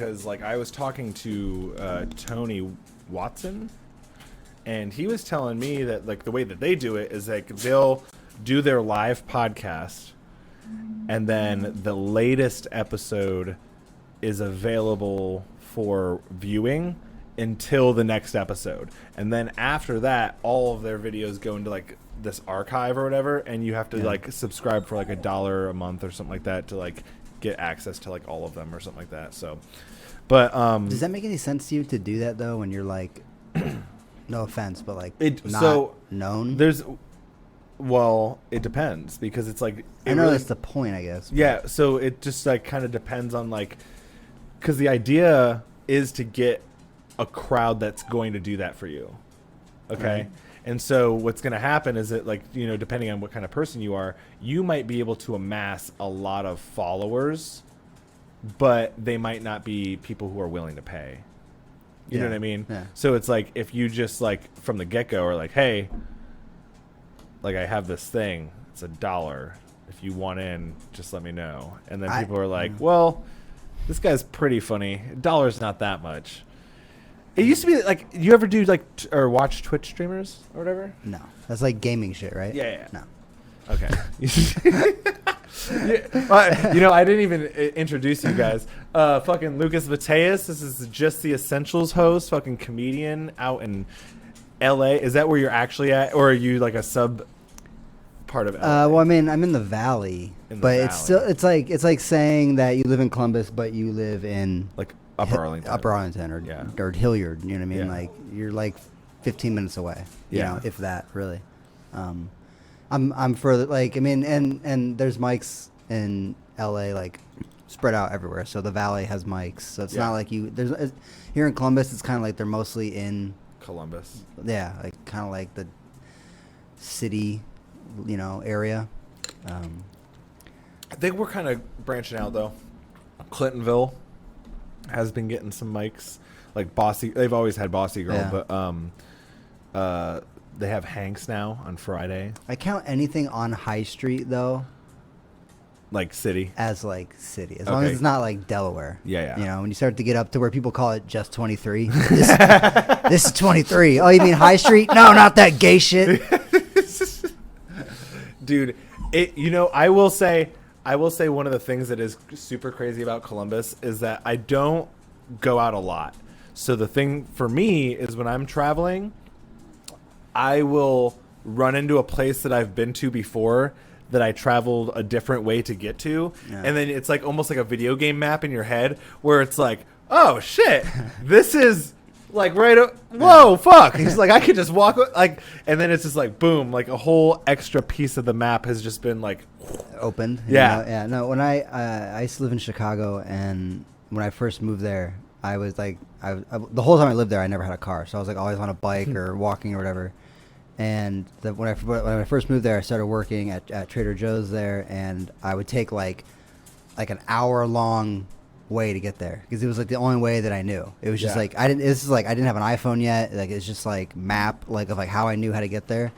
because like I was talking to Tony Watson, and he was telling me that like the way that they do it is like they'll do their live podcast, and then the latest episode is available for viewing until the next episode, and then after that all of their videos go into like this archive or whatever, and you have to like subscribe for like $1 a month or something like that to like get access to like all of them or something like that. So but does that make any sense to you to do that though when you're like no offense but like not so known? Well, it depends because it's like I know that's the point, I guess. Yeah, so it just like kind of depends on like, because the idea is to get a crowd that's going to do that for you. Okay. Right. And so what's going to happen is that like, you know, depending on what kind of person you are, you might be able to amass a lot of followers, but they might not be people who are willing to pay. You know what I mean? Yeah. So it's like, if you just like from the get-go are like, hey, like I have this thing, it's $1. If you want in, just let me know. And then people are like, well, this guy's pretty funny. $1's not that much. It used to be like, you ever do like or watch Twitch streamers or whatever? No, that's like gaming shit, right? Yeah. No. Okay. You know, I didn't even introduce you guys. Fucking Lukas Mateus. This is Just the Essentials host, fucking comedian out in LA. Is that where you're actually at, or are you like a sub part of LA? Well, I mean, I'm in the valley, it's still it's like saying that you live in Columbus, but you live in like Upper Arlington, or Hilliard. You know what I mean? Yeah. Like you're like 15 minutes away. You know, if that really. I'm further, like, I mean, and there's mics in LA like spread out everywhere. So the valley has mics. So it's not like there's here in Columbus. It's kind of like they're mostly in Columbus. Yeah, like kind of like the city, you know, area. I think we're kind of branching out though. Clintonville has been getting some mics, like Bossy. They've always had Bossy Girl, but they have Hanks now on Friday. I count anything on High Street though, like city, as like city, as long as it's not like Delaware. Yeah. You know, when you start to get up to where people call it just 23. This is 23. Oh, you mean High Street? No, not that gay shit. Dude, you know, I will say one of the things that is super crazy about Columbus is that I don't go out a lot. So the thing for me is when I'm traveling, I will run into a place that I've been to before that I traveled a different way to get to. Yeah. And then it's like almost like a video game map in your head where it's like, oh shit, this is like whoa, fuck. He's like, I could just walk like, and then it's just like, boom, like a whole extra piece of the map has just been like opened. Yeah. Yeah. No, when I used to live in Chicago, and when I first moved there, I was like, the whole time I lived there, I never had a car. So I was like always on a bike or walking or whatever. And when I first moved there, I started working at Trader Joe's there, and I would take like an hour-long way to get there because it was like the only way that I knew. It was just like I didn't have an iPhone yet. Like it's just like map like of like how I knew how to get there.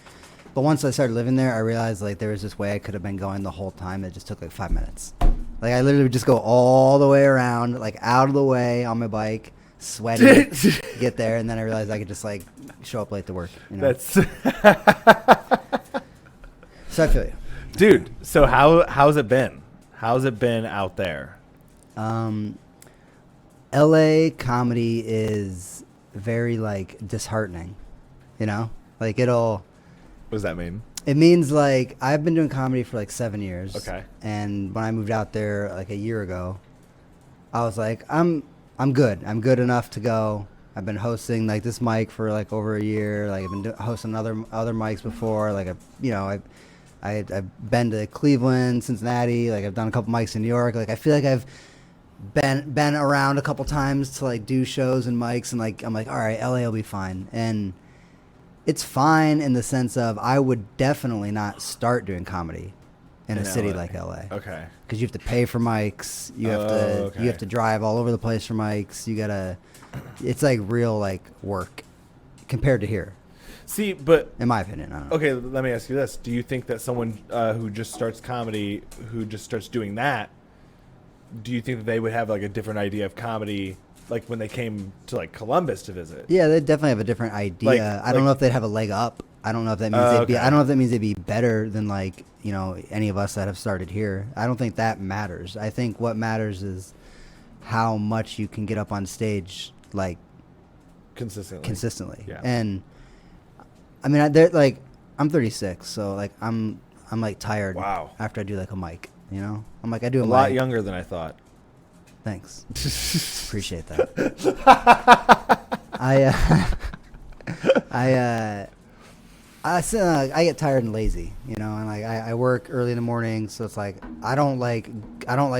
But once I started living there, I realized like there was this way I could have been going the whole time. It just took like 5 minutes. Like I literally would just go all the way around, like out of the way on my bike, sweaty, get there, and then I realized I could just like show up late to work. You know? So I feel you, dude. So how's it been? How's it been out there? LA comedy is very like disheartening, you know, like what does that mean? It means like I've been doing comedy for like 7 years. Okay. And when I moved out there like a year ago, I was like, I'm good. I'm good enough to go. I've been hosting like this mic for like over a year. Like I've been hosting other mics before. Like I've been to Cleveland, Cincinnati. Like I've done a couple mics in New York. Like I feel like I've been around a couple times to like do shows and mics, and like I'm like, all right, LA will be fine. And it's fine in the sense of I would definitely not start doing comedy in a city like LA. Okay. Because you have to pay for mics. You have to drive all over the place for mics. It's like real like work compared to here. See, but in my opinion, I don't know. Okay, let me ask you this: do you think that someone who just starts comedy, who just starts doing that, do you think that they would have like a different idea of comedy, like when they came to like Columbus to visit? Yeah, they definitely have a different idea. I don't know if they'd have a leg up. I don't know if that means they'd be. I don't know if that means they'd be better than like any of us that have started here. I don't think that matters. I think what matters is how much you can get up on stage like consistently. Yeah. And I mean, they're like I'm 36, so like I'm like tired. Wow. After I do like a mic, I'm like I do a lot mic. younger than I thought. Thanks. Appreciate that. I get tired and lazy, and like I work early in the morning, so it's like I don't like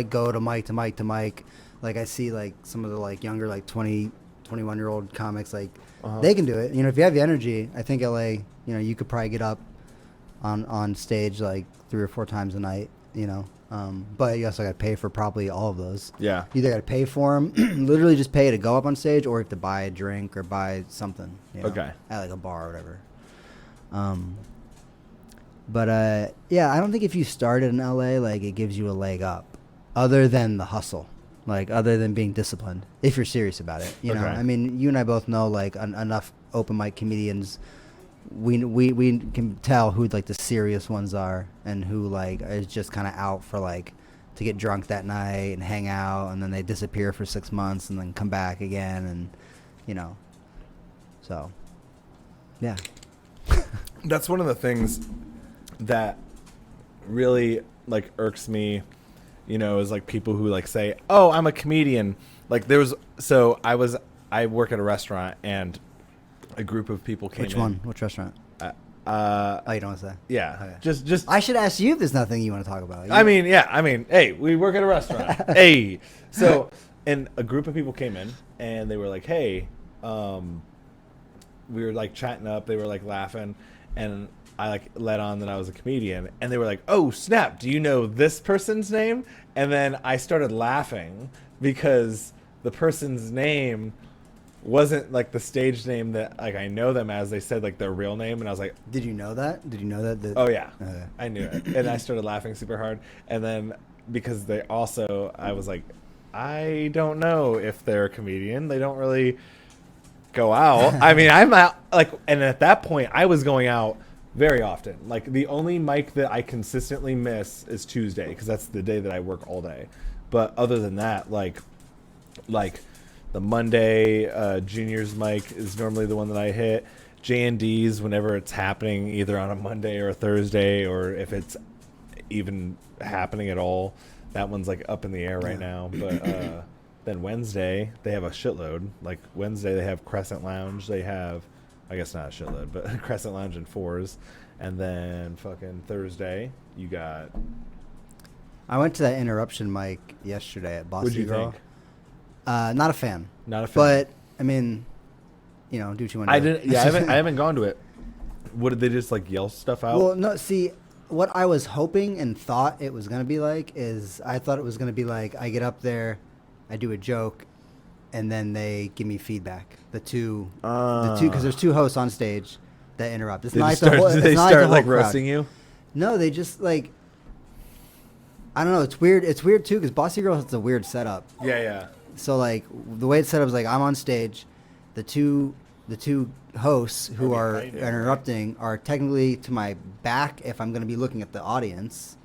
go to mic. Like I see like some of the like younger like 20, 21-year-old comics, like they can do it. If you have the energy, I think LA, you could probably get up on stage like 3 or 4 times a night, but you also got to pay for probably all of those. Yeah. You either got to pay for them, literally just pay to go up on stage, or you have to buy a drink or buy something. Okay. At like a bar or whatever. But yeah, I don't think if you started in LA, like it gives you a leg up, other than the hustle, like other than being disciplined. If you're serious about it, Okay. I mean, you and I both know like enough open mic comedians. We can tell who like the serious ones are and who like is just kind of out for like to get drunk that night and hang out, and then they disappear for 6 months and then come back again, and so yeah. That's one of the things that really like irks me, is like people who like say, "Oh, I'm a comedian." Like I work at a restaurant and a group of people came in. Which one? Which restaurant? Oh, you don't want to say? Yeah. Okay. Just I should ask you if there's nothing you want to talk about. I mean, hey, we work at a restaurant. Hey. So, and a group of people came in and they were like, "Hey, we were like chatting up, they were like laughing, and I like let on that I was a comedian, and they were like, "Oh, snap, do you know this person's name?" And then I started laughing because the person's name wasn't like the stage name that like I know them as. They said like their real name, and I was like, Did you know that? "Oh yeah." Okay. I knew it. And I started laughing super hard, and then because I was like, I don't know if they're a comedian. They don't really go out. I mean, I'm out like, and at that point I was going out very often. Like the only mic that I consistently miss is Tuesday, because that's the day that I work all day. But other than that, like the Monday juniors mic is normally the one that I hit. J&D's whenever it's happening, either on a Monday or a Thursday, or if it's even happening at all. That one's like up in the air right now. But then Wednesday, they have a shitload. Like Wednesday, they have Crescent Lounge. They have, I guess not a shitload, but Crescent Lounge and Fours. And then fucking Thursday, you got... I went to that interruption mic yesterday at Bossy What'd you Girl. think? Not a fan. Not a fan. But, I mean, do what you want to do. I haven't gone to it. What, did they just like yell stuff out? Well, no, see, what I was hoping and thought it was going to be like is I thought it was going to be like I get up there, I do a joke, and then they give me feedback. The two, because there's 2 hosts on stage that interrupt. It's They not just like the whole, start, it's they not start like like the whole crowd. roasting you? No, they just like, I don't know. It's weird. It's weird too because Bossy Girl has a weird setup. Yeah. So like the way it's set up is like I'm on stage, the two hosts who are behind you, interrupting are technically to my back if I'm going to be looking at the audience.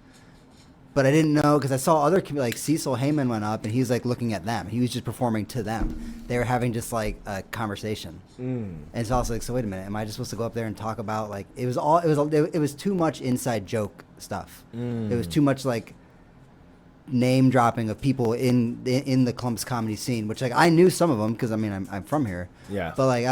But I didn't know because I saw other like Cecil Heyman went up and he was like looking at them. He was just performing to them. They were having just like a conversation. And it's also like, so wait a minute, am I just supposed to go up there and talk about like it was too much inside joke stuff. It was too much like name dropping of people in the Columbus comedy scene, which like I knew some of them because I mean I'm from here. Yeah. But like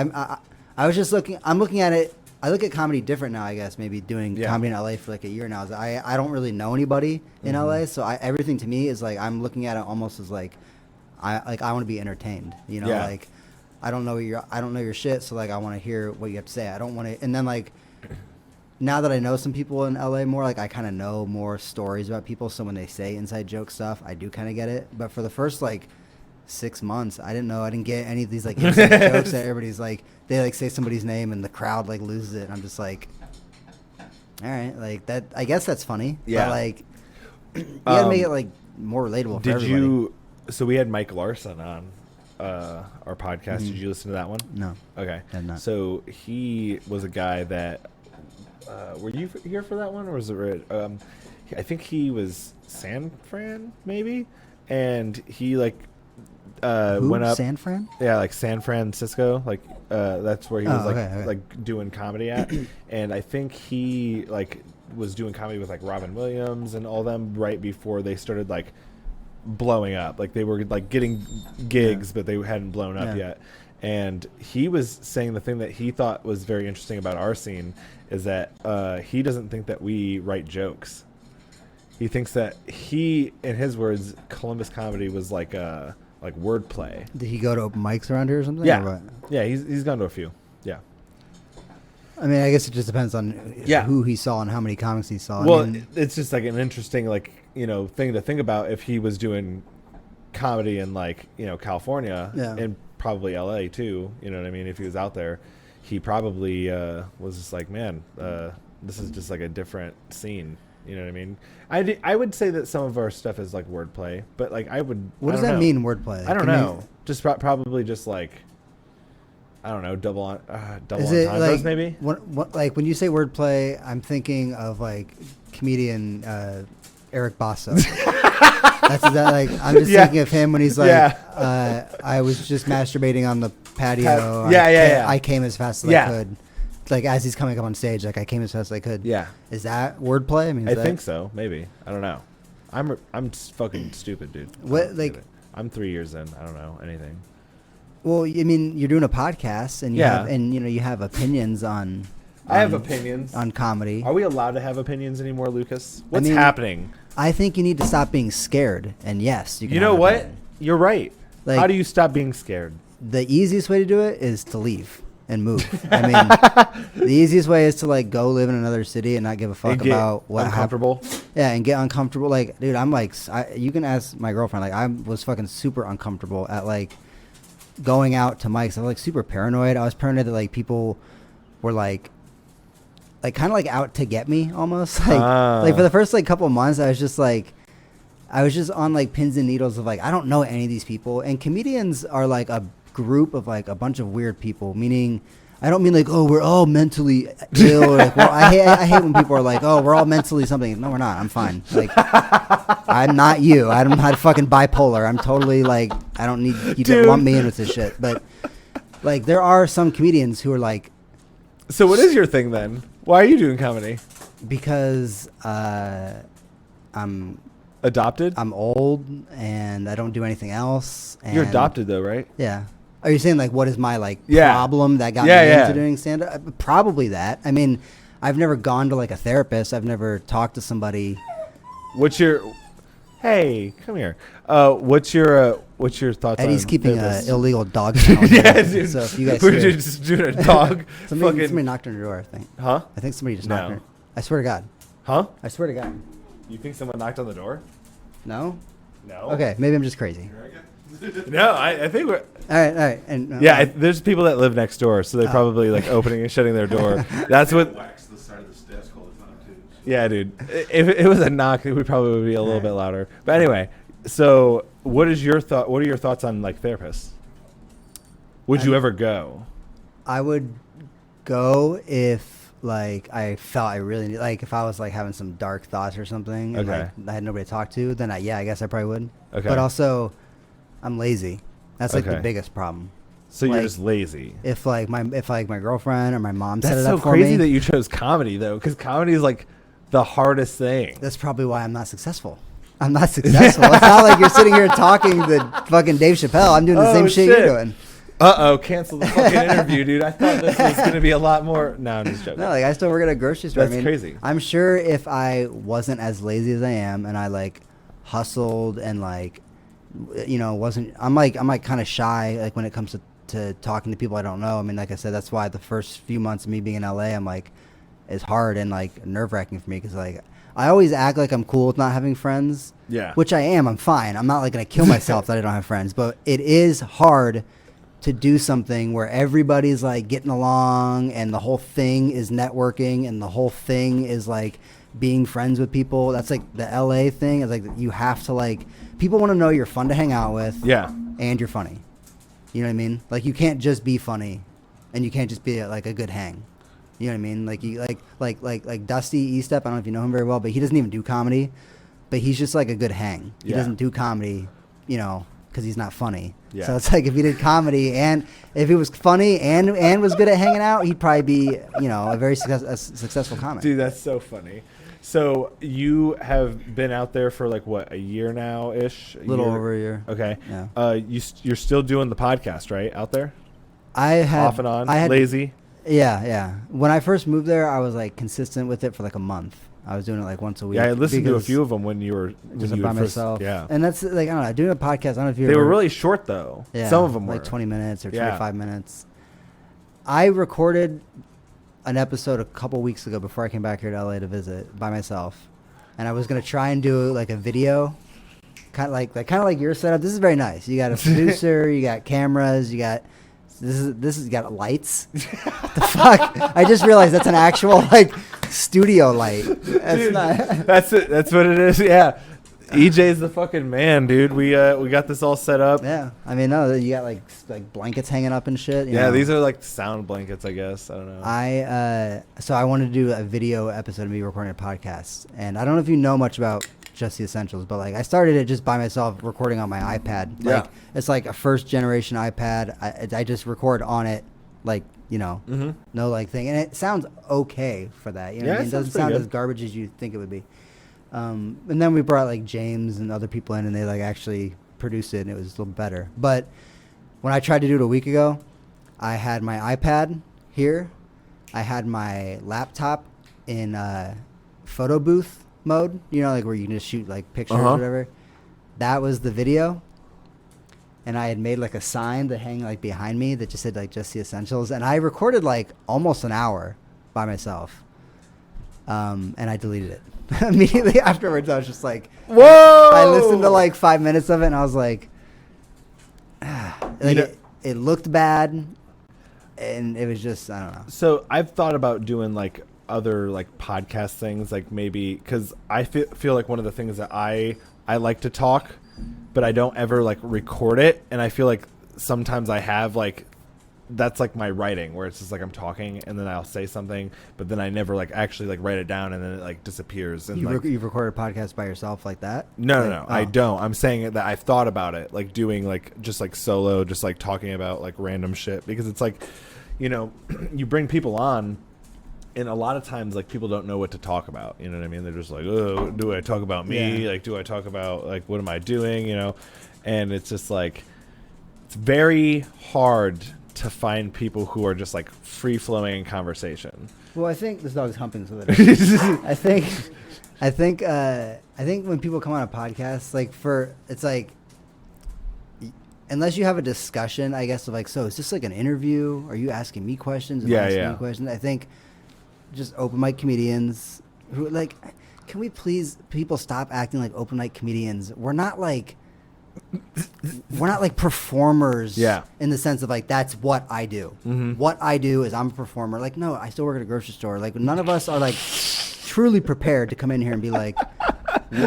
I was just looking at it. I look at comedy different now, I guess. Maybe doing comedy in LA for like a year now. I don't really know anybody in LA, so everything to me is like I'm looking at it almost as like I want to be entertained. Like I don't know your shit, so like I want to hear what you have to say. I don't want to, and then like now that I know some people in LA more, like I kind of know more stories about people. So when they say inside joke stuff, I do kind of get it. But for the first like 6 months, I didn't get any of these like inside jokes that everybody's like, they like say somebody's name and the crowd like loses it. And I'm just like, all right, like that, I guess that's funny. Yeah. But like, you gotta make it like more relatable for Did everybody. you? So we had Mike Larson on our podcast. Did you listen to that one? No. Okay. Did not. So he was a guy that. Were you here for that one, or was it? I think he was San Fran, maybe, and he like went up. San Fran? Yeah, like San Francisco, like that's where he was okay. like doing comedy at, and I think he like was doing comedy with like Robin Williams and all them right before they started like blowing up. Like they were like getting gigs, but they hadn't blown up yet. And he was saying the thing that he thought was very interesting about our scene is that he doesn't think that we write jokes. He thinks that in his words, Columbus comedy was like wordplay. Did he go to open mics around here or something? Yeah. Or what? Yeah, he's gone to a few. Yeah. I mean, I guess it just depends on who he saw and how many comics he saw. Well, I mean, it's just like an interesting thing to think about if he was doing comedy in California and probably LA too. You know what I mean? If he was out there, he probably was just like, man, this is just like a different scene. You know what I mean? I would say that some of our stuff is like wordplay, but like what does that mean, wordplay? I don't know. Just probably just like, I don't know, double is it entendres like, maybe. What like when you say wordplay, I'm thinking of like comedian Eric Basso. That's that like I'm just thinking of him when he's like, I was just masturbating on the patio. I came as fast as I could. Like as he's coming up on stage, like I came as fast as I could. Yeah. Is that wordplay? I mean, I think so. Maybe. I don't know. I'm fucking stupid, dude. What like? I'm 3 years in. I don't know anything. Well, I mean, you're doing a podcast, and you have opinions on. I have opinions on comedy. Are we allowed to have opinions anymore, Lucas? What's happening? I think you need to stop being scared. And yes, you can. You know what? You're right. Like, how do you stop being scared? The easiest way to do it is to leave and move. I mean, the easiest way is to like go live in another city and not give a fuck about what uncomfortable. Yeah, and get uncomfortable. Like, dude, I'm like, you can ask my girlfriend. Like, I was fucking super uncomfortable at like going out to mics. I was like super paranoid. I was paranoid that like people were like kind of like out to get me almost. Like for the first like couple of months, I was just on like pins and needles of like I don't know any of these people. And comedians are like a group of like a bunch of weird people, meaning I don't mean like, oh, we're all mentally ill or like, well, I hate when people are like, oh, we're all mentally something. No, we're not. I'm fine. Like, I'm not you. I'm not fucking bipolar. I'm totally like, I don't need you to lump me in with this shit. But like, there are some comedians who are like. So what is your thing then? Why are you doing comedy? Because I'm adopted. I'm old and I don't do anything else. And you're adopted though, right? Yeah. Are you saying like what is my like problem that got me into doing stand-up? Probably that. I mean, I've never gone to like a therapist. I've never talked to somebody. Hey, come here. What's your thoughts? Eddie's on keeping an illegal dog kennel. Dude. So if you guys we're just doing a dog. somebody knocked on your door. I think. Huh? I think somebody just knocked on. I swear to God. Huh? I swear to God. You think someone knocked on the door? No. No. Okay, maybe I'm just crazy. No, I think we're. All right. And there's people that live next door, so they're probably like opening and shutting their door. That's what. Wax the side of this desk all the time too. Yeah, dude. If it was a knock, it would probably be a little bit louder. But anyway, so what is your thought? What are your thoughts on like therapists? Would you ever go? I would go if like I felt I really need, like if I was like having some dark thoughts or something and like I had nobody to talk to, then I guess I probably would. Okay. But also I'm lazy. That's like the biggest problem. So you're just lazy. If like my girlfriend or my mom set it up for me. That's so crazy that you chose comedy though, because comedy is like the hardest thing. That's probably why I'm not successful. I'm not successful. It's not like you're sitting here talking to fucking Dave Chappelle. I'm doing the same shit you're doing. Cancel the fucking interview, dude. I thought this was going to be a lot more. No, I'm just joking. No, like I still work at a grocery store. That's crazy. I'm sure if I wasn't as lazy as I am and I like hustled and like, you know, I'm like kind of shy like when it comes to talking to people I don't know. I mean, like I said, that's why the first few months of me being in LA, I'm like, it's hard and like nerve wracking for me because like I always act like I'm cool with not having friends. Yeah. Which I am. I'm fine. I'm not like going to kill myself that I don't have friends. But it is hard to do something where everybody's like getting along and the whole thing is networking and the whole thing is like being friends with people. That's like the LA thing. Is like you have to like people want to know you're fun to hang out with. Yeah. And you're funny. You know what I mean? Like you can't just be funny, and you can't just be like a good hang. You know what I mean? Like you like Dusty Estep. I don't know if you know him very well, but he doesn't even do comedy. But he's just like a good hang. He doesn't do comedy, you know, because he's not funny. Yeah. So it's like if he did comedy and if he was funny and was good at hanging out, he'd probably be, you know, a very successful comic. Dude, that's so funny. So you have been out there for like what, a year now ish? A little over a year. Okay. Yeah. You're still doing the podcast, right? Out there? I had Off and on. Lazy. Yeah. When I first moved there, I was like consistent with it for like a month. I was doing it like once a week. Yeah, I listened to a few of them when you were just by myself. Yeah. And that's like, I don't know, doing a podcast, I don't know if you They were really short though. Yeah, some of them were like 20 minutes or 25 minutes. I recorded an episode a couple weeks ago before I came back here to LA to visit by myself. And I was going to try and do like a video kind of like your setup. This is very nice. You got a producer, you got cameras, you got this has got lights. What the fuck? I just realized that's an actual like studio light. That's dude, not. That's it. That's what it is. Yeah. EJ's the fucking man, dude. We got this all set up. Yeah. I mean, no, you got like blankets hanging up and shit. You know? These are like sound blankets, I guess. I don't know. So I wanted to do a video episode of me recording a podcast, and I don't know if you know much about Just the Essentials, but like I started it just by myself recording on my iPad. Like it's like a first generation iPad. I just record on it, like, you know, no like thing, and it sounds okay for that. You know what I mean? It doesn't sound as garbage as you think it would be. And then we brought like James and other people in, and they like actually produced it, and it was a little better. But when I tried to do it a week ago, I had my iPad here, I had my laptop in photo booth mode, you know, like where you can just shoot like pictures or whatever. That was the video, and I had made like a sign to hang like behind me that just said like Just the Essentials, and I recorded like almost an hour by myself, and I deleted it immediately afterwards. I was just like, whoa! I listened to like 5 minutes of it, and I was like, it looked bad, and it was just, I don't know. So I've thought about doing like other like podcast things, like maybe because I feel like one of the things that I like to talk, but I don't ever like record it, and I feel like sometimes I have like that's like my writing where it's just like I'm talking and then I'll say something, but then I never like actually like write it down, and then it like disappears. And you've recorded a podcast by yourself like that? No, I don't. I'm saying that I've thought about it, like doing like just like solo, just like talking about like random shit, because it's like, you know, you bring people on, and a lot of times like people don't know what to talk about. You know what I mean? They're just like, oh, do I talk about me? Yeah. Like, do I talk about like what am I doing? You know, and it's just like it's very hard to find people who are just like free flowing in conversation. Well, I think this dog's humping so that I think when people come on a podcast, like it's like, unless you have a discussion, I guess, of like, so is this like an interview? Are you asking me questions? Am I asking you questions? I think just open mic comedians who like, can we please people stop acting like open mic comedians? We're not like performers in the sense of like that's what I do. What I do is I'm a performer. Like, no, I still work at a grocery store. Like, none of us are like truly prepared to come in here and be like,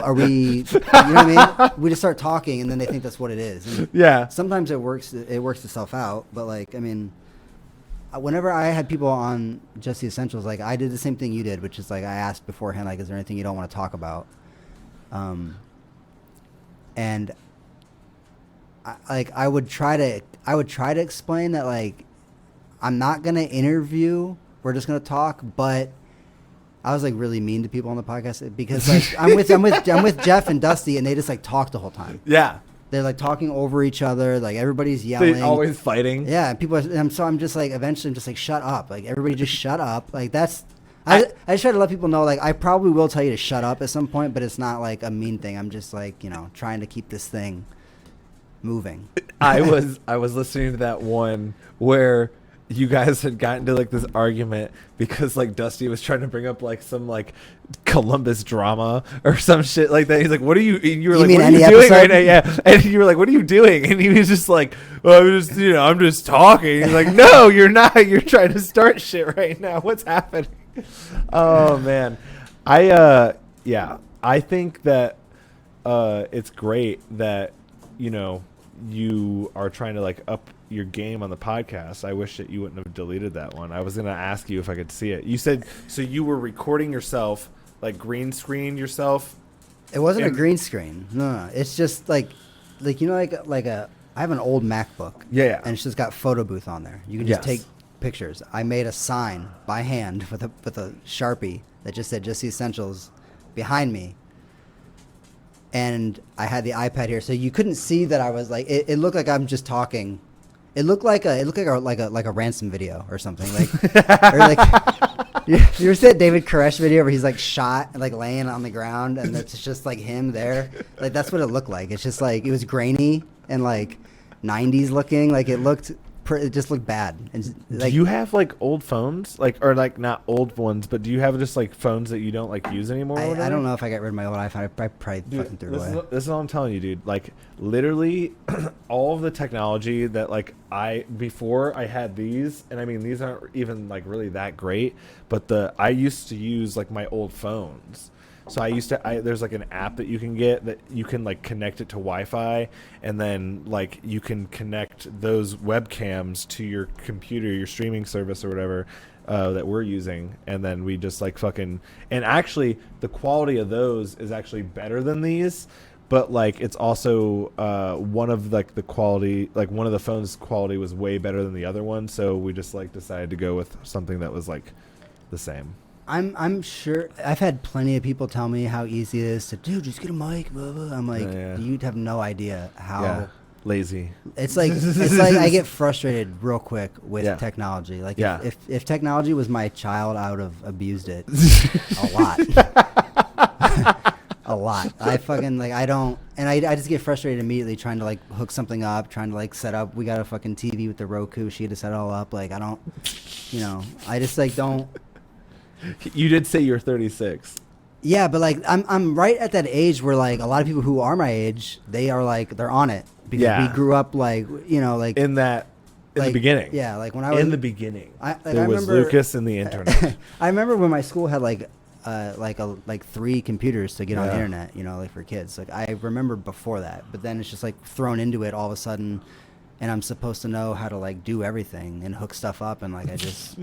are we, you know what I mean? We just start talking, and then they think that's what it is. And sometimes it works itself out, but like, I mean, whenever I had people on Just the Essentials, like I did the same thing you did, which is like I asked beforehand, like, is there anything you don't want to talk about? And I would try to explain that like I'm not gonna interview, we're just gonna talk. But I was like really mean to people on the podcast because like I'm with Jeff and Dusty, and they just like talk the whole time. Yeah, they're like talking over each other, like everybody's yelling, they're always fighting. Yeah, and people so I'm just like eventually I'm just like shut up, like everybody just shut up. Like that's I just try to let people know, like, I probably will tell you to shut up at some point, but it's not like a mean thing. I'm just like, you know, trying to keep this thing moving. I was listening to that one where you guys had gotten to like this argument because like Dusty was trying to bring up like some like Columbus drama or some shit like that. He's like, "What are you?" And you were like, "What are you doing right now?" Yeah, and you were like, "What are you doing?" And he was just like, "Well, I'm just talking." He's like, "No, you're not. You're trying to start shit right now. What's happening?" Oh man, I think that it's great that you are trying to like up your game on the podcast. I wish that you wouldn't have deleted that one. I was gonna ask you if I could see it. You said so you were recording yourself, like green screen yourself. It wasn't a green screen. No. It's just like I have an old MacBook. Yeah. And it's just got photo booth on there. You can just take pictures. I made a sign by hand with a Sharpie that just said "Just the Essentials" behind me. And I had the iPad here, so you couldn't see that I was like. It looked like I'm just talking. It looked like a ransom video or something. Or like you ever see that David Koresh video where he's like shot and like laying on the ground and it's just like him there? Like that's what it looked like. It's just like it was grainy and like 90s looking. Like it just looked bad. And like, do you have like old phones, or like not old ones, but do you have just like phones that you don't like use anymore? I don't know if I got rid of my old iPhone. I probably fucking threw it away. This is all I'm telling you, dude. Like literally, all of the technology that like before I had these, and I mean these aren't even like really that great, but I used to use like my old phones. So there's like an app that you can get that you can like connect it to Wi-Fi, and then like you can connect those webcams to your computer, your streaming service or whatever that we're using, and then we just like fucking. And actually, the quality of those is actually better than these, but like it's also one of like the quality, like one of the phones' quality was way better than the other one, so we just like decided to go with something that was like the same. I'm sure I've had plenty of people tell me how easy it is to, dude, just get a mic, blah, blah. I'm like, you'd have no idea how lazy. It's like I get frustrated real quick with technology. Like if technology was my child, I would have abused it a lot. A lot. I fucking like I just get frustrated immediately trying to like hook something up, trying to like set up. We got a fucking TV with the Roku. She had to set it all up. Like I don't, I just like don't. You did say you're 36. Yeah, but like I'm right at that age where like a lot of people who are my age, they're on it because we grew up like like in the beginning. Yeah, like when I was in the beginning. There was Lukas and the internet. I remember when my school had like 3 computers to get on the internet, like for kids. Like I remember before that, but then it's just like thrown into it all of a sudden, and I'm supposed to know how to like do everything and hook stuff up, and like I just.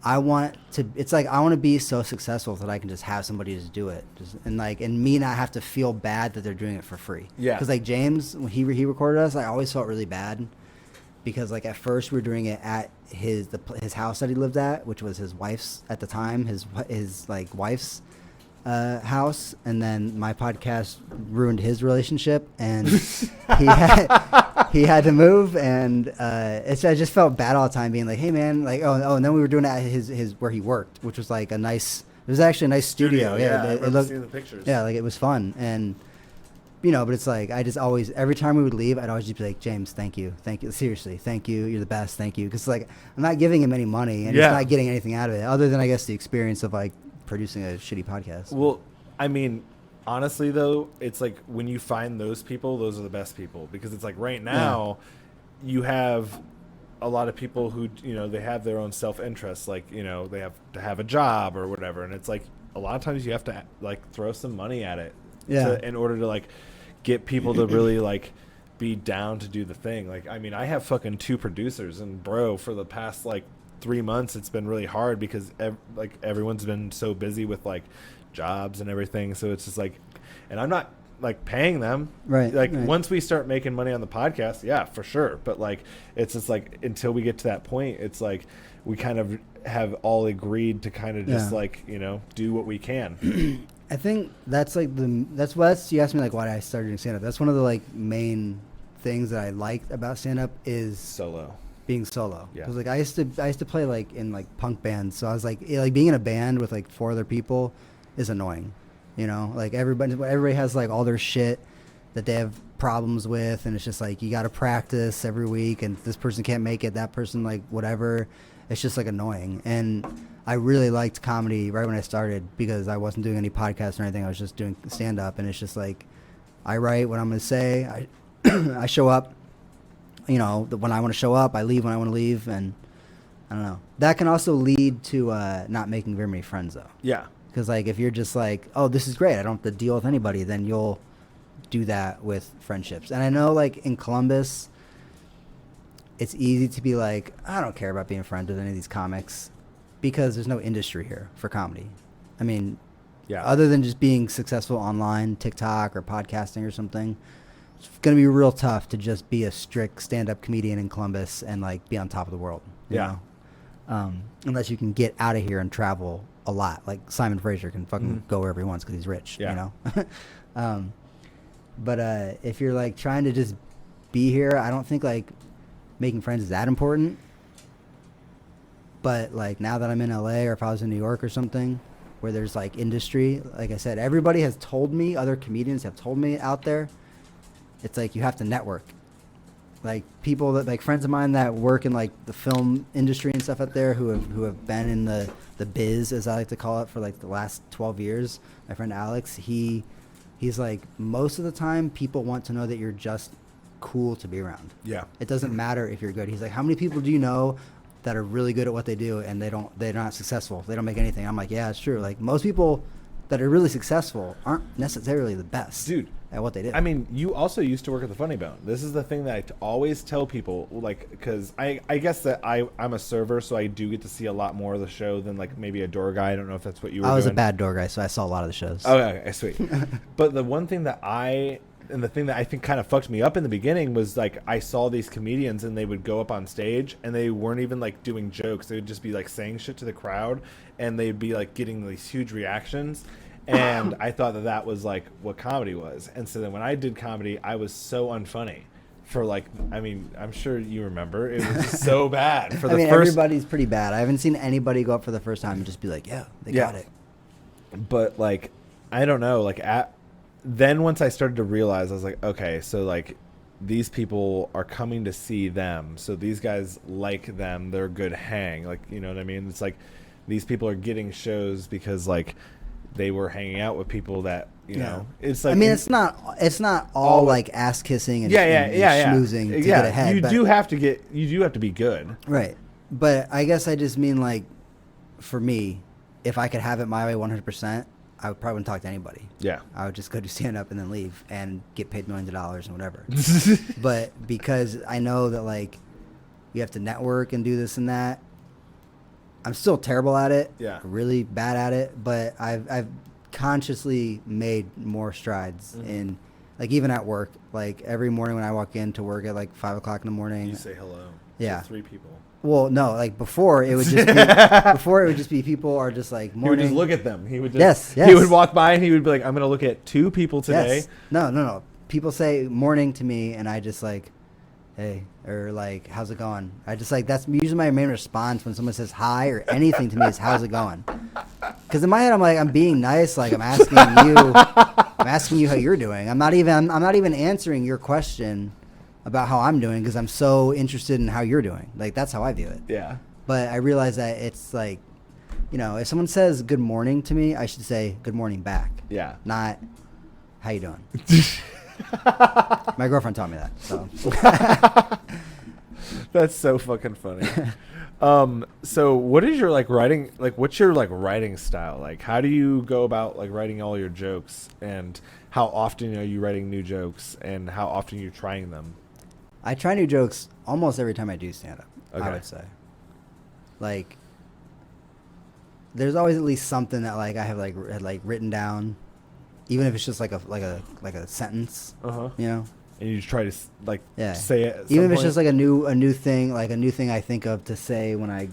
I want to be so successful that I can just have somebody just do it, and me not have to feel bad that they're doing it for free. Yeah. Because like James, when he recorded us, I always felt really bad because like at first we were doing it at his house that he lived at, which was his wife's at the time, his like wife's house, and then my podcast ruined his relationship, and he had to move, and I just felt bad all the time, being like, hey man, like and then we were doing it at his where he worked, which was like it was actually a nice studio. It looked, seeing the pictures. Yeah, like it was fun, and but it's like I just always, every time we would leave, I'd always just be like, James, thank you, seriously, thank you, you're the best, thank you, because like I'm not giving him any money, and he's not getting anything out of it other than I guess the experience of like producing a shitty podcast. Well, I mean, honestly though, it's like when you find those people, those are the best people, because it's like right now you have a lot of people who they have their own self-interest, like they have to have a job or whatever, and it's like a lot of times you have to like throw some money at it in order to like get people to really like be down to do the thing. Like I mean, I have fucking 2 producers, and bro, for the past like 3 months it's been really hard because everyone's been so busy with like jobs and everything, so it's just like, and I'm not like paying them, right? Once we start making money on the podcast, yeah, for sure, but like it's just like until we get to that point, it's like we kind of have all agreed to kind of just like do what we can. I think that's like you asked me like why I started doing stand-up. That's one of the like main things that I liked about stand-up is being solo. Yeah. Because like I used to play like in like punk bands, so I was like being in a band with like 4 other people is annoying. Like everybody has like all their shit that they have problems with, and it's just like you got to practice every week, and this person can't make it, that person like whatever. It's just like annoying. And I really liked comedy right when I started because I wasn't doing any podcasts or anything. I was just doing stand-up, and it's just like I write what I'm going to say. I show up, when I want to show up. I leave when I want to leave, and I don't know. That can also lead to not making very many friends, though. Yeah. Because like if you're just like, oh, this is great, I don't have to deal with anybody, then you'll do that with friendships. And I know like in Columbus, it's easy to be like, I don't care about being friends with any of these comics because there's no industry here for comedy. I mean, Yeah. other than just being successful online, TikTok or podcasting or something, it's going to be real tough to just be a strict stand-up comedian in Columbus and like be on top of the world. You know? Unless you can get out of here and travel a lot. Like Simon Fraser can fucking go wherever he wants because he's rich. Yeah. You know. But if you're like trying to just be here, I don't think like making friends is that important. But like now that I'm in LA, or if I was in New York or something where there's like industry, like I said, everybody has told me, other comedians have told me out there, it's like you have to network. Like people that, like friends of mine that work in like the film industry and stuff out there who have been in the biz, as I like to call it, for like the last 12 years. My friend Alex, he's like, most of the time people want to know that you're just cool to be around. Yeah. It doesn't matter if you're good. He's like, how many people do you know that are really good at what they do and they're not successful? They don't make anything. I'm like, yeah, it's true. Like most people that are really successful aren't necessarily the best, Dude, at what they do. I mean, you also used to work at the Funny Bone. This is the thing that I always tell people, like, because I guess that I'm a server, so I do get to see a lot more of the show than like maybe a door guy. I don't know if that's what you were doing. I was a bad door guy, so I saw a lot of the shows. Oh, okay, sweet. But the one thing that the thing that I think kind of fucked me up in the beginning was like I saw these comedians and they would go up on stage and they weren't even like doing jokes. They would just be like saying shit to the crowd and they'd be like getting these huge reactions. And I thought that was like what comedy was. And so then when I did comedy, I was so unfunny for like, I mean, I'm sure you remember. It was just so bad. For the first, everybody's pretty bad. I haven't seen anybody go up for the first time and just be like, yeah, they got it. But like, I don't know, like then once I started to realize, I was like, okay, so like these people are coming to see them. So these guys like them. They're a good hang. Like, you know what I mean? It's like these people are getting shows because like they were hanging out with people that, you know, it's like, I mean, it's not all like ass kissing and schmoozing to get ahead. You do have to be good. Right. But I guess I just mean like, for me, if I could have it my way 100%, I would probably wouldn't talk to anybody. Yeah. I would just go do stand up and then leave and get paid millions of dollars and whatever. But because I know that like you have to network and do this and that, I'm still terrible at it. Yeah. Really bad at it, but I've consciously made more strides in, like, even at work. Like every morning when I walk in to work at like 5 o'clock in the morning, you say hello. Yeah. To 3 people. Well, no, like before it would just be people are just like morning. He would just look at them. He would just He would walk by and he would be like, I'm gonna look at 2 people today. Yes. No. People say morning to me and I just like, hey, or like, how's it going? I just like, that's usually my main response when someone says hi or anything to me is how's it going? Because in my head I'm like, I'm being nice, like I'm asking you how you're doing. I'm not even answering your question about how I'm doing because I'm so interested in how you're doing. Like that's how I view it. Yeah. But I realize that it's like, you know, if someone says good morning to me, I should say good morning back. Yeah. Not how you doing. My girlfriend taught me that. So. That's so fucking funny. So what is your like writing, like what's your like writing style? Like how do you go about like writing all your jokes, and how often are you writing new jokes, and how often are you trying them? I try new jokes almost every time I do stand up. Okay. I would say. Like there's always at least something that like I have like written down, even if it's just like a sentence. You know. And you just try to like say it. Even if it's just like a new thing I think of to say when I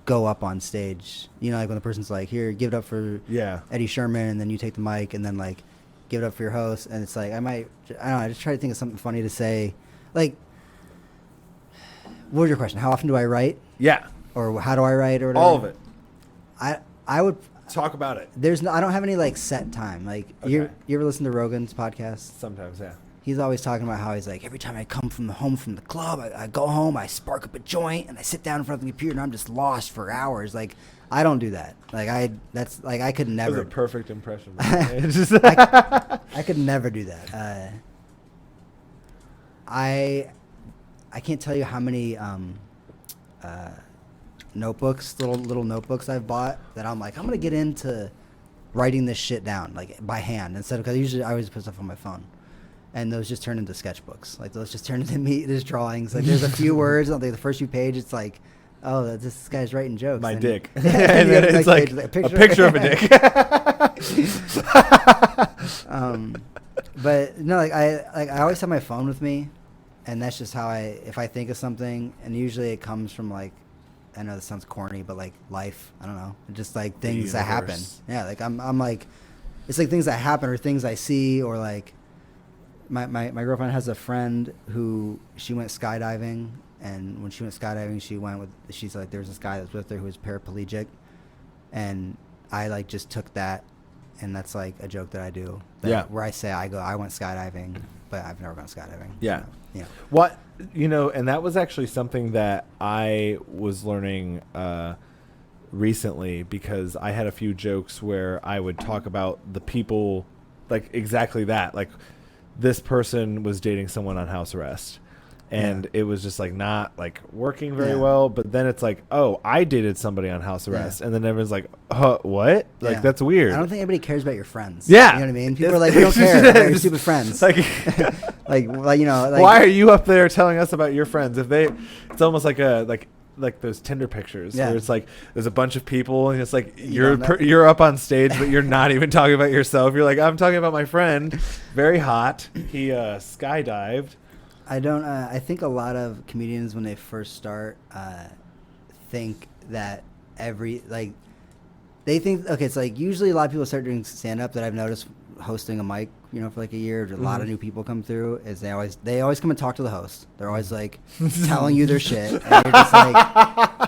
go up on stage. You know, like when the person's like, "Here, give it up for Eddie Sherman," and then you take the mic and then like give it up for your host, and it's like I don't know. I just try to think of something funny to say. Like, what was your question? How often do I write? Yeah. Or how do I write or whatever? All of it. I would talk about it. I don't have any like set time. Like you ever listen to Rogan's podcast? Sometimes, yeah. He's always talking about how he's like, every time I come home from the club, I go home, I spark up a joint, and I sit down in front of the computer, and I'm just lost for hours. Like, I don't do that. Like, I could never. That was a perfect impression. I could never do that. I can't tell you how many notebooks, little notebooks I've bought that I'm like, I'm gonna get into writing this shit down like by hand instead of, because usually I always put stuff on my phone. And those just turn into sketchbooks. Like those just turn into me, there's drawings. Like there's a few words on the first few pages. It's like, oh, this guy's writing jokes. My and, dick. and And then it's like a picture of a dick. But no, I always have my phone with me, and that's just how if I think of something, and usually it comes from like, I know this sounds corny, but like life. I don't know, just like things that happen. Yeah, like I'm like, it's like things that happen or things I see or like. My girlfriend has a friend who she went skydiving, and when she went skydiving, she's like, there's this guy that's with her who was paraplegic, and I like just took that, and that's like a joke that I do. Where I say I went skydiving, but I've never gone skydiving. Yeah. Yeah. What, and that was actually something that I was learning recently, because I had a few jokes where I would talk about the people, like exactly that, like. This person was dating someone on house arrest, and it was just like not like working very well. But then it's like, oh, I dated somebody on house arrest, and then everyone's like, what? Like that's weird. I don't think anybody cares about your friends. Yeah, you know what I mean. People are like, we don't care about your stupid friends. Like, like why are you up there telling us about your friends? It's almost like like those Tinder pictures where it's like there's a bunch of people and it's like you're up on stage but you're not even talking about yourself. You're like, I'm talking about my friend, very hot. He skydived. I think a lot of comedians when they first start think that they think, okay, it's like usually a lot of people start doing stand up that I've noticed hosting a mic, for like a year. A lot of new people come through. Is they always come and talk to the host. They're always like telling you their shit. And you're just like,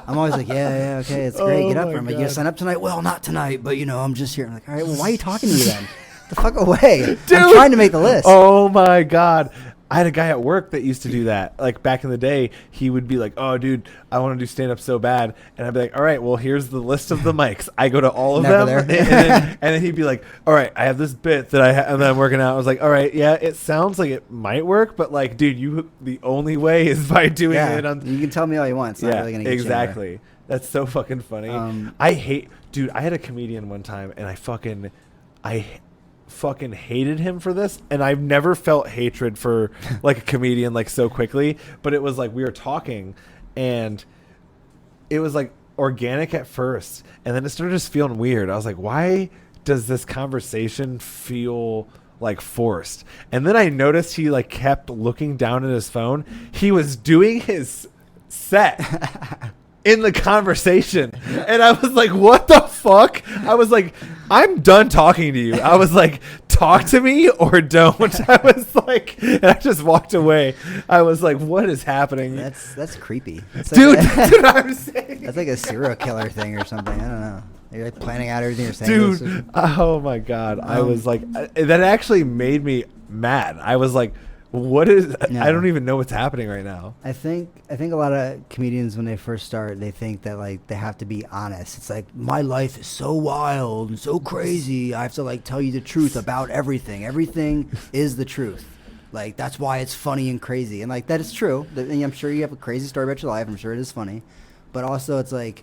I'm always like, yeah, okay, it's great. Get up for him. Like, you sign up tonight? Well, not tonight, but I'm just here. I'm like, all right, well, why are you talking to me then? The fuck away, dude. I'm trying to make the list. Oh my god. I had a guy at work that used to do that. Like back in the day, he would be like, "Oh, dude, I want to do stand up so bad," and I'd be like, "All right, well, here's the list of the mics." I go to all of them, and then he'd be like, "All right, I have this bit that and then I'm working out." I was like, "All right, yeah, it sounds like it might work, but like, dude, the only way is by doing it on." You can tell me all you want. It's not really gonna get exactly. You That's so fucking funny. I had a comedian one time, and I fucking hated him for this, and I've never felt hatred for like a comedian like so quickly, but it was like we were talking and it was like organic at first, and then it started just feeling weird. I was like, why does this conversation feel like forced? And then I noticed he like kept looking down at his phone. He was doing his set in the conversation, and I was like, what the fuck? I was like, I'm done talking to you. I was like, talk to me or don't. I was like, and I just walked away. I was like, what is happening? That's creepy. That's dude, that's what I'm saying. That's like a serial killer thing or something. I don't know. You're like planning out everything you're saying. Dude, oh my god. I was like, that actually made me mad. I was like, what is? No. I don't even know what's happening right now. I think a lot of comedians when they first start, they think that like they have to be honest. It's like, my life is so wild and so crazy. I have to like tell you the truth about everything. Everything is the truth. Like that's why it's funny and crazy. And like that is true. And I'm sure you have a crazy story about your life. I'm sure it is funny, but also it's like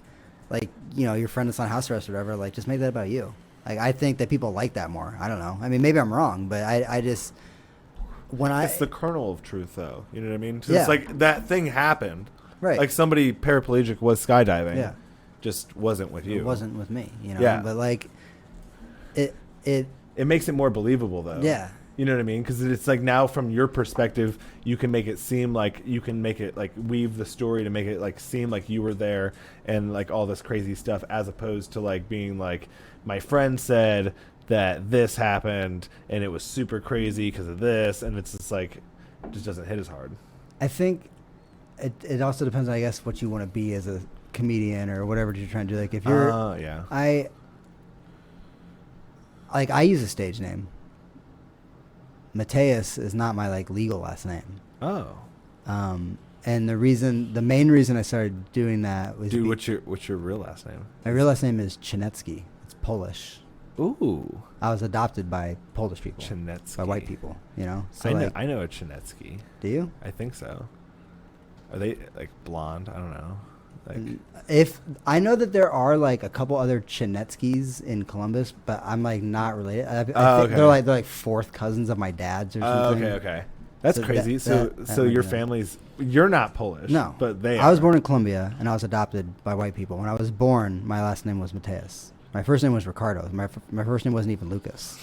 your friend that's on house arrest or whatever. Like just make that about you. Like I think that people like that more. I don't know. I mean, maybe I'm wrong, but I just. It's the kernel of truth, though. You know what I mean? It's like that thing happened. Right. Like somebody paraplegic was skydiving. Yeah. Just wasn't with you. It wasn't with me, Yeah. But like, it makes it more believable, though. Yeah. You know what I mean? Because it's like now from your perspective, you can make it seem like weave the story to make it like seem like you were there and like all this crazy stuff, as opposed to like being like, my friend said that this happened and it was super crazy because of this, and it's just like it just doesn't hit as hard. I think it also depends on, I guess, what you want to be as a comedian or whatever you're trying to do. Like if you're I use a stage name. Mateus is not my like legal last name. Oh. And the main reason I started doing that was, what's your real last name? My real last name is Chinecki. It's Polish. Ooh. I was adopted by Polish people. Chinecki. By white people, So I know a Chinecki. Do you? I think so. Are they like blonde? I don't know. Like, If I know that there are like a couple other Chinetskis in Columbus, but I'm like not related. I think okay. they're like fourth cousins of my dad's or something. okay. That's So crazy. that So might your be it. family's, you're not Polish. No, but they I was are. born in Colombia and I was adopted by white people. When I was born, my last name was Mateus. My first name was Ricardo. My first name wasn't even Lukas.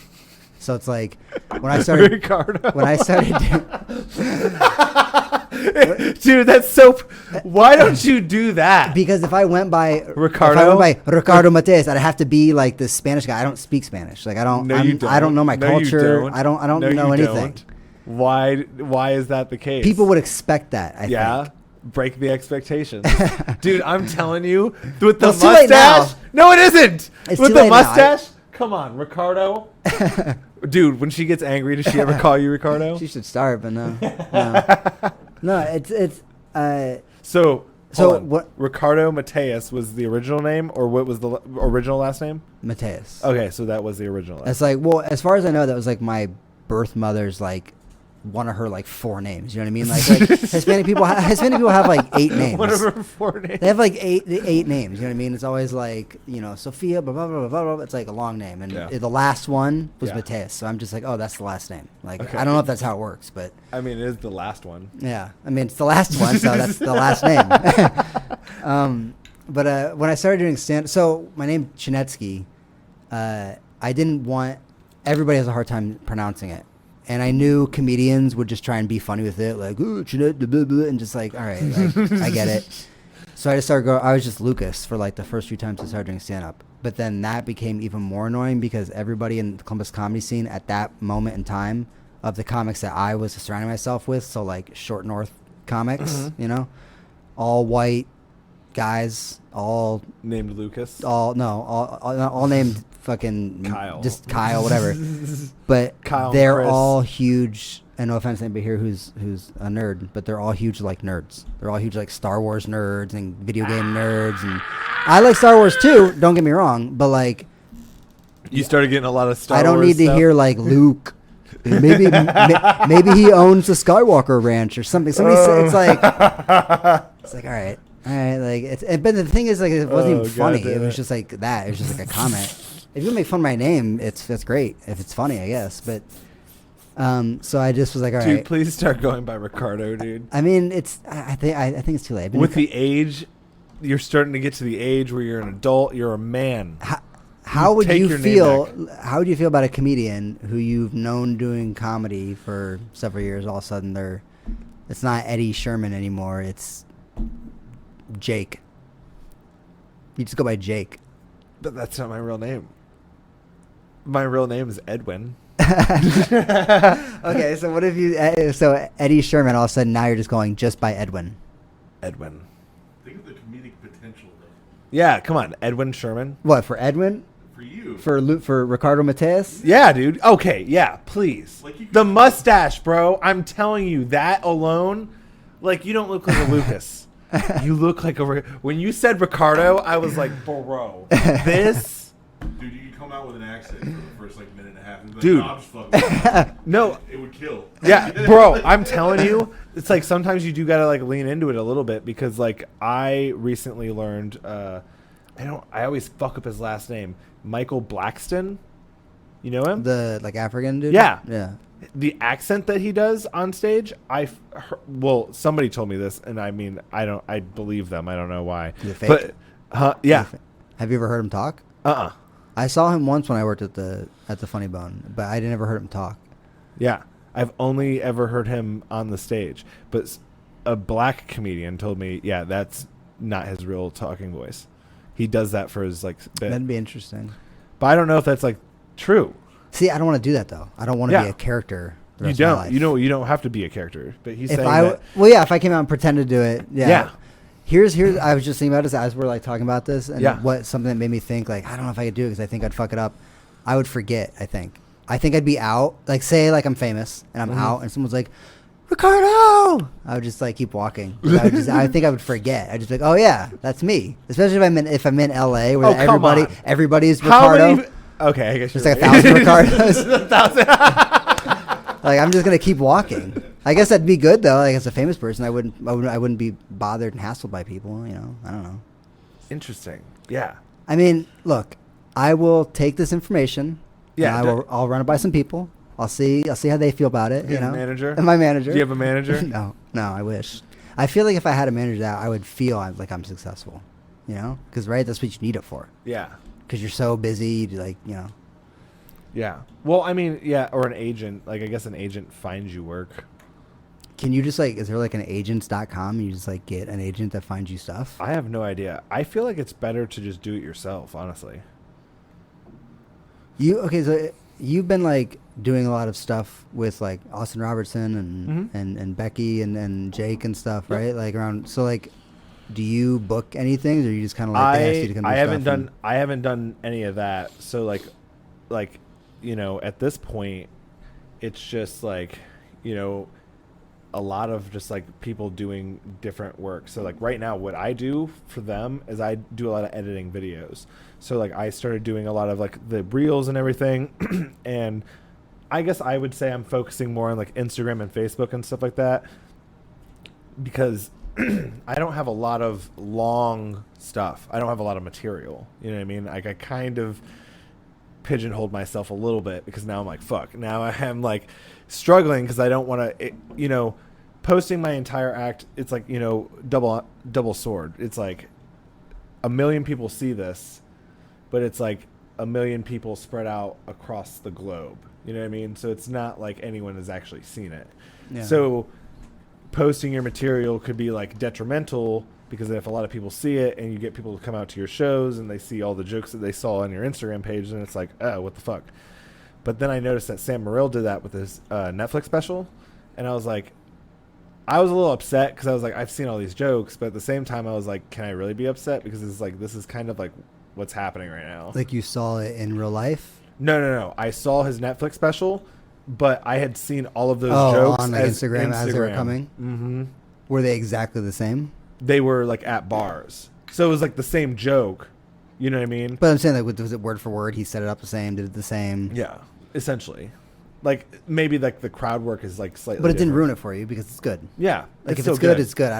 So it's like when I started Ricardo. when I started Dude, that's so. Why don't you do that? because if I went by Ricardo? if I went by Ricardo Mateus, I'd have to be like the Spanish guy. I don't speak Spanish. Like I don't. No, you don't. I don't know my No, you culture. don't. I don't No, know you anything. don't. Why is that the case? People would expect that. I Yeah. think. Break the expectations. Dude, I'm telling you, with the Well, it's too late mustache. No, it isn't. It's With too the late now. mustache. Come on, Ricardo. Dude, when she gets angry, does she ever call you Ricardo? She should start, but no. No, it's So So hold on. what- Ricardo Mateus was the original name, or what was the original last name? Mateus. Okay, so that was the original. It's like, well, as far as I know, that was like my birth mother's like one of her like 4 names. You know what I mean? Like Hispanic people have like 8 names. One of her 4 names. They have like eight names. You know what I mean? It's always like, you know, Sophia, blah blah blah blah blah. It's like a long name, and Yeah. the last one was Yeah. Mateus. So I'm just like, oh, that's the last name. Like Okay. I don't know if that's how it works, but I mean, it is the last one. yeah, I mean it's the last one, so that's the last name. But when I started doing so my name Chinetsky, I didn't want. Everybody has a hard time pronouncing it. And I knew comedians would just try and be funny with it, like, ooh, Chinet, blah, blah, and just like, all right, like, I get it. So I just started going, I was just Lukas for like the first few times I started doing stand-up. But then that became even more annoying because everybody in the Columbus comedy scene at that moment in time of the comics that I was surrounding myself with, so like Short North comics, you know, all white guys, all Named Lucas. all named fucking Kyle. just Kyle, whatever. But Kyle and they're Chris. all huge. And no offense to anybody here who's a nerd, but they're all huge like nerds. They're all huge like Star Wars nerds and video game nerds, and I like Star Wars too. Don't get me wrong, but like You started getting a lot of Star I don't Wars need to stuff? hear like Luke. Maybe maybe he owns the Skywalker Ranch or something. Somebody said it's like all right. Like it's. But the thing is, like, it wasn't even funny. It was just like that. It was just like a comment. If you make fun of my name, that's great. If it's funny, I guess. But so I just was like, all right. Dude, please start going by Ricardo, dude. I mean, it's. I think it's too late. With the age, you're starting to get to the age where you're an adult. You're a man. how would take you your name feel? back. How would you feel about a comedian who you've known doing comedy for several years? All of a sudden, it's not Eddie Sherman anymore. It's Jake. You just go by Jake. But that's not my real name. My real name is Edwin. Okay, so what if you? So Eddie Sherman, all of a sudden now you're just going just by Edwin. Edwin. Think of the comedic potential, though. Yeah, come on, Edwin Sherman. What for Edwin? For you. For Ricardo Mateus? Yeah, dude. Okay, yeah, please. Like you- The mustache, bro. I'm telling you, that alone, like, you don't look like a Lucas. You look like a. When you said Ricardo, I was like, bro, this. Dude, you could come out with an accent for the first, like, minute and a half. And be like, Dude. "No, I'm just fucking with you." No. It would kill. Yeah, bro, I'm telling you, it's like sometimes you do gotta like lean into it a little bit because like I recently learned, I always fuck up his last name, Michael Blackston. You know him? The like African dude? Yeah. Yeah. The accent that he does on stage, well, somebody told me this, and I mean, I believe them. I don't know why. Is it fake? But, yeah. Have you ever heard him talk? I saw him once when I worked at the Funny Bone, but I never heard him talk. Yeah. I've only ever heard him on the stage, but a black comedian told me, yeah, that's not his real talking voice. He does that for his like bit. That'd be interesting. But I don't know if that's like true. See, I don't want to do that though. I don't want to Yeah. be a character. The You rest of my don't. life. You don't have to be a character. But he's If saying I that. well, yeah, if I came out and pretended to do it, yeah. Yeah. Here's I was just thinking about this as we're like talking about this, and Yeah. what something that made me think like I don't know if I could do it because I think I'd fuck it up. I would forget. I think I'd be out. Like say like I'm famous and I'm out, and someone's like, Ricardo. I would just like keep walking. I think I would forget. I'd just be like, oh yeah, that's me. Especially if I'm in LA where Oh, come on. everybody's How Ricardo. many? Okay, I guess There's you're like right. 1,000 Ricardos. 1,000. Like I'm just gonna keep walking. I guess that'd be good though. Like as a famous person, I wouldn't be bothered and hassled by people. You know, I don't know. Interesting. Yeah. I mean, look, I will take this information. Yeah. and I'll run it by some people. I'll see how they feel about it. You You know, have a manager? And my manager. Do you have a manager? No, I wish. I feel like if I had a manager, that I would feel like I'm successful. You know, because that's what you need it for. Yeah. Because you're so busy, like you know. Yeah. Well, I mean, yeah, or an agent. Like, I guess an agent finds you work. Can you just like, is there like an agents.com? You just like get an agent that finds you stuff? I have no idea. I feel like it's better to just do it yourself, honestly. So you've been like doing a lot of stuff with like Austin Robertson and Becky and Jake and stuff, Yep. right? Like around, so like, do you book anything or you just kind of like, they ask you to come do stuff I haven't done any of that. So like, you know, at this point, it's just like, you know, a lot of just like people doing different work. So like right now, what I do for them is I do a lot of editing videos. So like I started doing a lot of like the reels and everything. And I guess I would say I'm focusing more on like Instagram and Facebook and stuff like that, because I don't have a lot of long stuff. I don't have a lot of material. You know what I mean? Like I kind of pigeonholed myself a little bit, because now I'm like, fuck. Now I am like struggling because I don't want to, you know, posting my entire act. It's like, you know, double sword. It's like 1 million people see this, but it's like 1 million people spread out across the globe. You know what I mean? So it's not like anyone has actually seen it. Yeah. So posting your material could be like detrimental, because if a lot of people see it and you get people to come out to your shows and they see all the jokes that they saw on your Instagram page, then it's like, oh, what the fuck? But then I noticed that Sam Morril did that with his Netflix special, and I was like, I was a little upset because I was like, I've seen all these jokes, but at the same time I was like, can I really be upset? Because it's like, this is kind of like what's happening right now. Like you saw it in real life? No. I saw his Netflix special, but I had seen all of those jokes on like as Instagram as they were coming. Mm-hmm. Were they exactly the same? They were like at bars, so it was like the same joke. You know what I mean? But I'm saying, like, was it word for word? He set it up the same, did it the same? Yeah, essentially. Like maybe like the crowd work is like slightly, but it didn't different. ruin it for you because it's good. Yeah, Like if still it's good, it's good.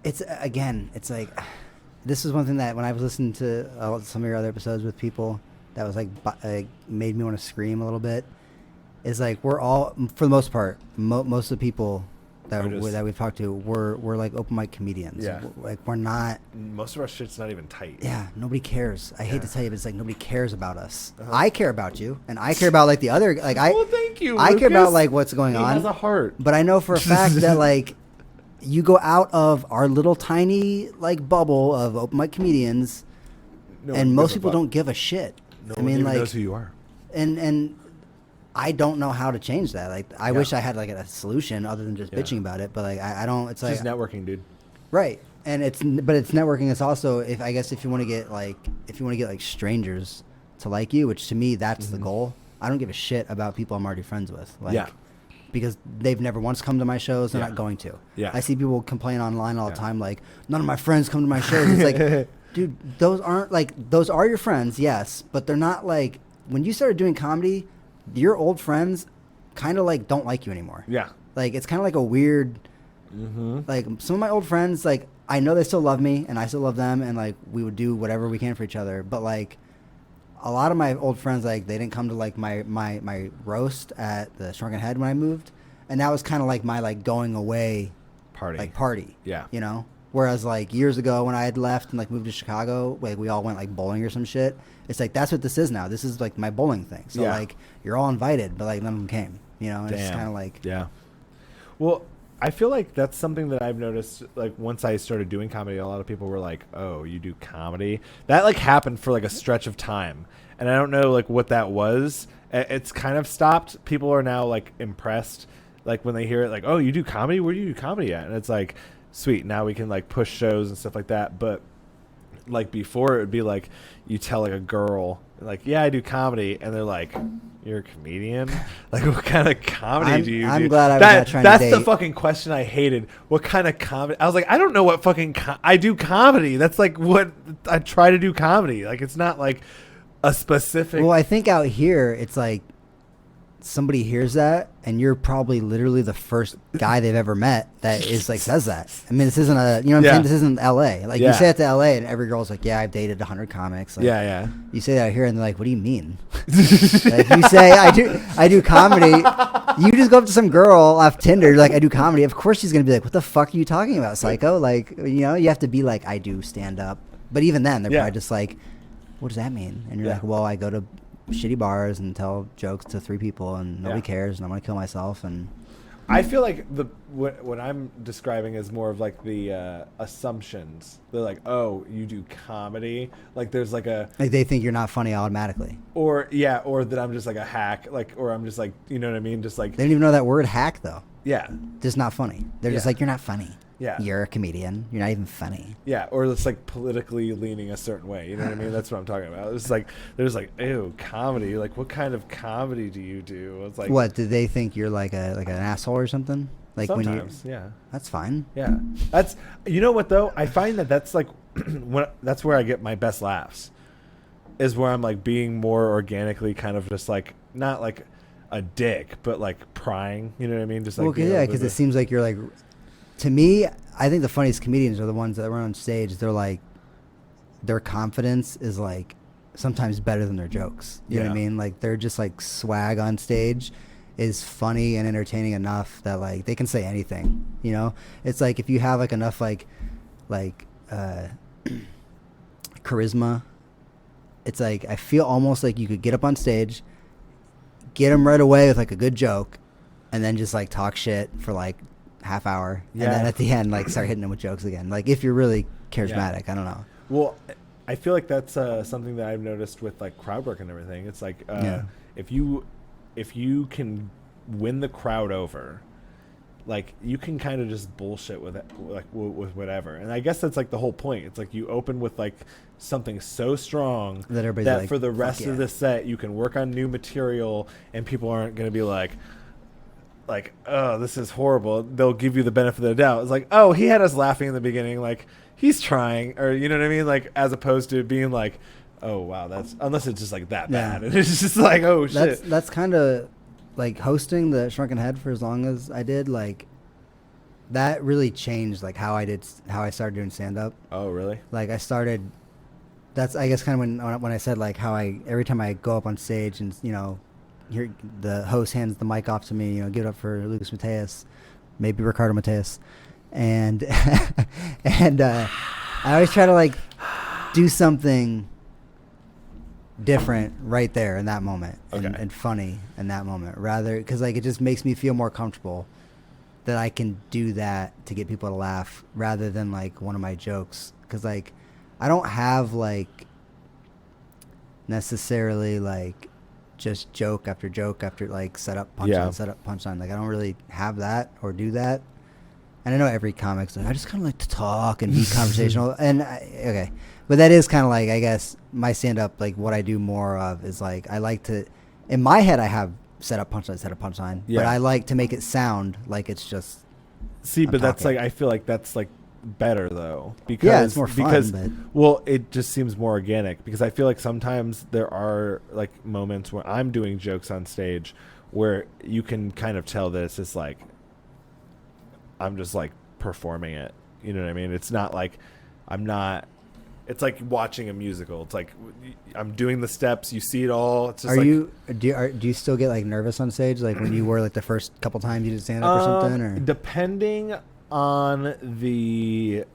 It's again, it's like, this is one thing that when I was listening to some of your other episodes with people, that was like made me want to scream a little bit. Is like we're all, for the most part, most of the people that we've talked to, we're like open mic comedians. Yeah. Like we're not. Most of our shit's not even tight. Yeah, nobody cares. I hate to tell you, but it's like nobody cares about us. I care about you, and I care about like the other. Like Well, thank you. I care about Lucas. like what's going on. He has a heart. But I know for a fact that like you go out of our little tiny like bubble of open mic comedians, No one and most gives a people fuck. don't give a shit. No I one mean, even like, knows who you are. and I don't know how to change that. Like, I wish I had like a solution other than just bitching about it. But like, I don't. It's like Just networking, dude. right, and it's networking. It's also if you want to get like strangers to like you, which to me that's the goal. I don't give a shit about people I'm already friends with. Like, because they've never once come to my shows, they're not going to. Yeah. I see people complain online all the time, like none of my friends come to my shows. It's like, dude, those are your friends, yes, but they're not like when you started doing comedy. Your old friends kind of like don't like you anymore. Yeah. Like it's kind of like a weird, like some of my old friends, like I know they still love me and I still love them and like we would do whatever we can for each other. But like a lot of my old friends, like they didn't come to like my roast at the Shrunken Head when I moved. And that was kind of like my like going away party. Yeah. You know? Whereas like years ago when I had left and like moved to Chicago, like we all went like bowling or some shit. It's like that's what this is now. This is like my bowling thing. So like you're all invited, but like none of them came. You know, and it's kind of like Well, I feel like that's something that I've noticed. Like once I started doing comedy, a lot of people were like, "Oh, you do comedy?" That like happened for like a stretch of time, and I don't know like what that was. It's kind of stopped. People are now like impressed, like when they hear it, like, "Oh, you do comedy? Where do you do comedy at?" And it's like, sweet. Now we can like push shows and stuff like that, but. Like before, it would be like you tell like a girl like, yeah, I do comedy, and they're like, you're a comedian? Like, what kind of comedy do you do? I'm glad I was not trying to That's date. the fucking question I hated. What kind of comedy? I was like, I don't know what fucking I do comedy. That's like what I try to do comedy. Like, it's not like a specific. Well, I think out here it's like somebody hears that, and you're probably literally the first guy they've ever met that is like says that. I mean, this isn't a, you know what I'm saying? This isn't L.A. Like you say it to L.A. and every girl's like, yeah, I've dated 100 comics. Like, yeah. You say that here and they're like, what do you mean? Like you say, I do comedy. You just go up to some girl off Tinder, like, I do comedy. Of course she's gonna be like, what the fuck are you talking about, psycho? Like, you know, you have to be like, I do stand up. But even then, they're probably just like, what does that mean? And you're like, well, I go to shitty bars and tell jokes to 3 people and nobody cares and I'm gonna kill myself. And I feel like what I'm describing is more of like the assumptions. They're like, oh, you do comedy, like there's like they think you're not funny automatically, or that I'm just like a hack, like, or I'm just like, you know what I mean, just like they don't even know that word hack though. Just not funny. They're just like, you're not funny. You're a comedian. You're not even funny. Or it's like politically leaning a certain way. You know what I mean? That's what I'm talking about. It's like there's like, ew, comedy. Like, what kind of comedy do you do? It's like, what did they think you're like an asshole or something? Like sometimes, that's fine. Yeah, that's, you know what though? I find that's like that's where I get my best laughs. Is where I'm like being more organically kind of just like not like a dick, but like prying. You know what I mean? Just like because it seems like you're like. To me, I think the funniest comedians are the ones that run on stage. They're like, their confidence is like sometimes better than their jokes. You know what I mean? Like they're just like swag on stage is funny and entertaining enough that like they can say anything. You know, it's like if you have like enough like charisma, it's like I feel almost like you could get up on stage, get them right away with like a good joke, and then just like talk shit for like half hour and then at the end like start hitting them with jokes again, like if you're really charismatic. I don't know. Well, I feel like that's something that I've noticed with like crowd work and everything. It's like if you can win the crowd over, like you can kind of just bullshit with it, like with whatever. And I guess that's like the whole point. It's like you open with like something so strong that like, for the rest of the set you can work on new material and people aren't going to be like, oh, this is horrible. They'll give you the benefit of the doubt. It's like, oh, he had us laughing in the beginning, like he's trying, or you know what I mean, like as opposed to being like, oh wow, that's, unless it's just like that bad, and it's just like, oh shit. That's kind of like hosting the Shrunken Head for as long as I did. Like that really changed like how I started doing stand up. Oh really? Like I started. That's I guess kind of when I said like how every time I go up on stage and you know. The host hands the mic off to me, you know, give it up for Lukas Mateus, maybe Ricardo Mateus, and I always try to like do something different right there in that moment and funny in that moment, rather because like it just makes me feel more comfortable that I can do that to get people to laugh rather than like one of my jokes, because like I don't have like necessarily like just joke after like set up punchline. Like I don't really have that or do that. And I know every comic's like, I just kind of like to talk and be conversational. And but that is kind of like, I guess my stand up, like what I do more of is like I like to, in my head I have set up punchline, but I like to make it sound like it's just that's like, I feel like that's like better though, because it's more fun, well, it just seems more organic, because I feel like sometimes there are like moments where I'm doing jokes on stage where you can kind of tell that it's just like I'm just like performing it, you know what I mean? It's not like I'm not, it's like watching a musical. It's like I'm doing the steps, you see it all. It's just do you still get like nervous on stage, like when you were like the first couple times you did stand up or something, or depending on the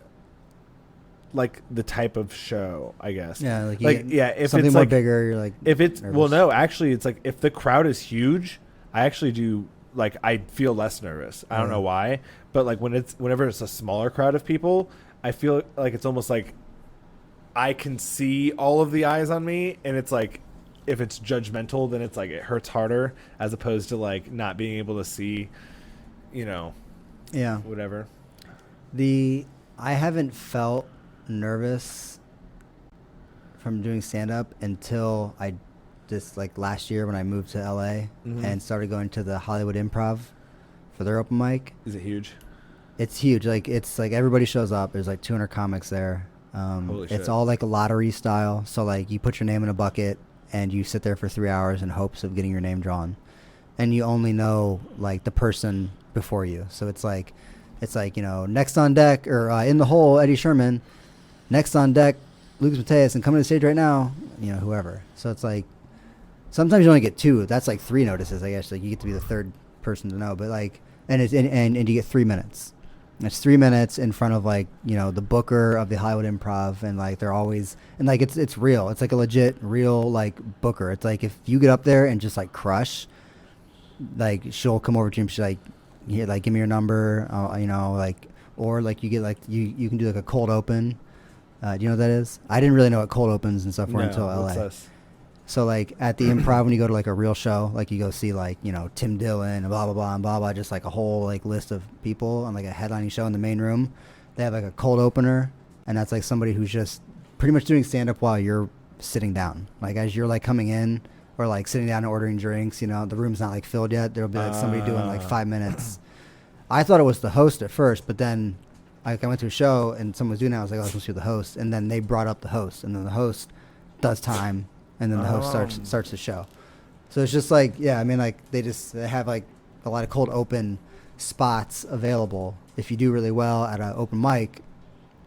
type of show, I guess. If something it's more like bigger, you're like, if it's nervous. Well, no, actually it's like if the crowd is huge, I actually do, like I feel less nervous. I don't know why, but like whenever it's a smaller crowd of people, I feel like it's almost like I can see all of the eyes on me, and it's like if it's judgmental, then it's like it hurts harder, as opposed to like not being able to see, you know. Yeah. Whatever. I haven't felt nervous from doing stand up until I just like last year when I moved to LA and started going to the Hollywood Improv for their open mic. Is it huge? It's huge. Like it's like everybody shows up. There's like 200 comics there. Holy shit. It's all like a lottery style. So like you put your name in a bucket and you sit there for 3 hours in hopes of getting your name drawn. and you only know like the person before you. So it's like next on deck or in the hole, Eddie Sherman. Next on deck, Lukas Mateus, and coming to the stage right now, whoever. So it's like sometimes you only get 2. That's like 3 notices, I guess. Like you get to be the third person to know, but like, and you get 3 minutes. It's 3 minutes in front of like the booker of the Hollywood Improv, and like they're always and like it's real. It's like a legit real like booker. It's like if you get up there and just like crush, like she'll come over to you and she's like, here, like give me your number, like or like you get like you can do like a cold open. Do you know what that is? I didn't really know what cold opens and stuff were until LA. What's this? So like at the Improv, when you go to like a real show, like you go see like Tim Dillon and blah blah blah and blah blah, just like a whole like list of people on like a headlining show in the main room. They have like a cold opener, and that's like somebody who's just pretty much doing stand up while you're sitting down. Like as you're like coming in or like sitting down and ordering drinks, the room's not like filled yet. There'll be like somebody doing like 5 minutes. I thought it was the host at first, but then I went to a show and someone was doing that. I was like, oh, I was supposed to be the host, and then they brought up the host, and then the host does time. And then the host starts the show. So it's just like, yeah, I mean, like they have like a lot of cold open spots available. If you do really well at an open mic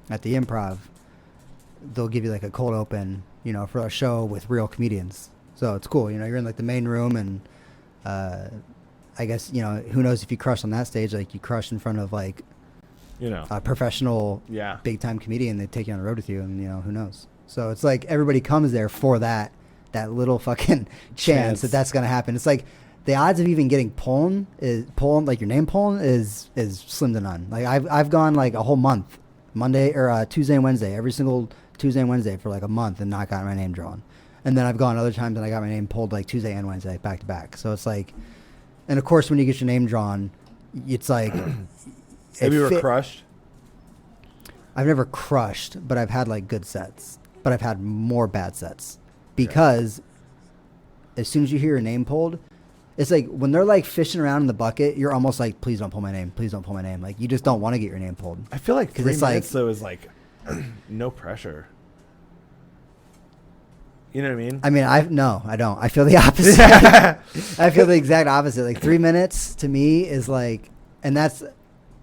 at the Improv, they'll give you like a cold open, for a show with real comedians. So it's cool. You're in like the main room, and I guess, who knows if you crush on that stage, like you crush in front of like, a professional, big time comedian, they take you on the road with you, and who knows. So it's like everybody comes there for that little fucking chance that that's gonna happen. It's like the odds of even getting like your name pulled is slim to none. Like I've gone like a whole month, Monday or Tuesday and Wednesday, every single Tuesday and Wednesday for like a month, and not gotten my name drawn. And then I've gone other times and I got my name pulled like Tuesday and Wednesday back to back. So it's like, and of course when you get your name drawn, it's like. Have you ever crushed? I've never crushed, but I've had like good sets. But I've had more bad sets because as soon as you hear your name pulled, it's like when they're like fishing around in the bucket, you're almost like, please don't pull my name. Please don't pull my name. Like you just don't want to get your name pulled. I feel like 3 minutes like, though is like no pressure. You know what I mean? I mean, I don't. I feel the opposite. I feel the exact opposite. Like 3 minutes to me is like, and that's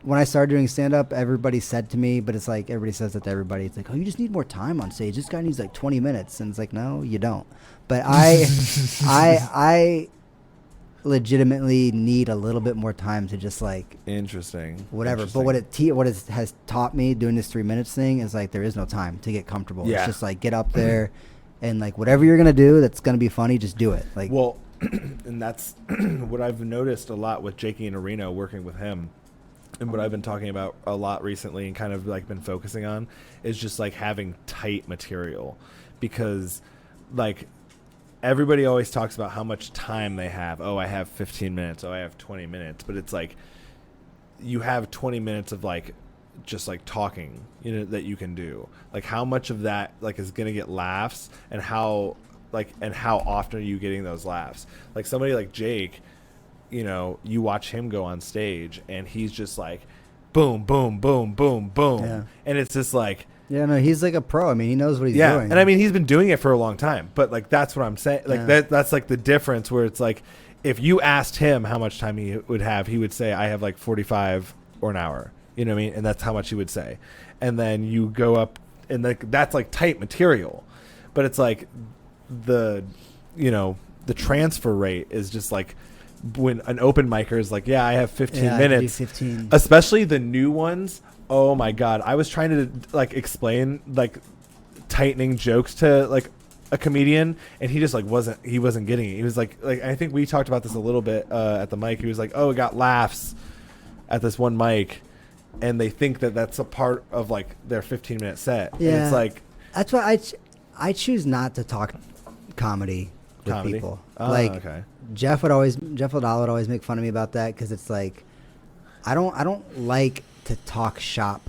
when I started doing stand-up, everybody said to me, but it's like everybody says that to everybody. It's like, oh, you just need more time on stage. This guy needs like 20 minutes. And it's like, no, you don't. But I legitimately need a little bit more time to just like... Interesting. Whatever. But what it has taught me doing this 3 minutes thing is like there is no time to get comfortable. Yeah. It's just like get up there and like whatever you're going to do that's going to be funny, just do it. Like, well, and that's what I've noticed a lot with Jakey and Areno, working with him. And what I've been talking about a lot recently and kind of like been focusing on is just like having tight material, because like everybody always talks about how much time they have. Oh, I have 15 minutes. Oh, I have 20 minutes. But it's like you have 20 minutes of like just like talking, that you can do. Like how much of that like is going to get laughs, and how often are you getting those laughs? Like somebody like Jake, you watch him go on stage and he's just like boom, boom, boom, boom, boom. Yeah. And it's just like, yeah, no, he's like a pro. I mean, he knows what he's doing. And I mean, he's been doing it for a long time, but like, that's what I'm saying. Like that's like the difference, where it's like, if you asked him how much time he would have, he would say, I have like 45 or an hour, you know what I mean? And that's how much he would say. And then you go up and like, that's like tight material, but it's like the transfer rate is just like, when an open micer is like, I have 15 minutes, 15. Especially the new ones. Oh my God. I was trying to like explain like tightening jokes to like a comedian, and he just like wasn't getting it. He was like, I think we talked about this a little bit at the mic. He was like, oh, it got laughs at this one mic, and they think that that's a part of like their 15-minute set. Yeah. And it's like, that's why I choose not to talk comedy with people. Oh, okay. Jeff would always make fun of me about that, because it's like I don't like to talk shop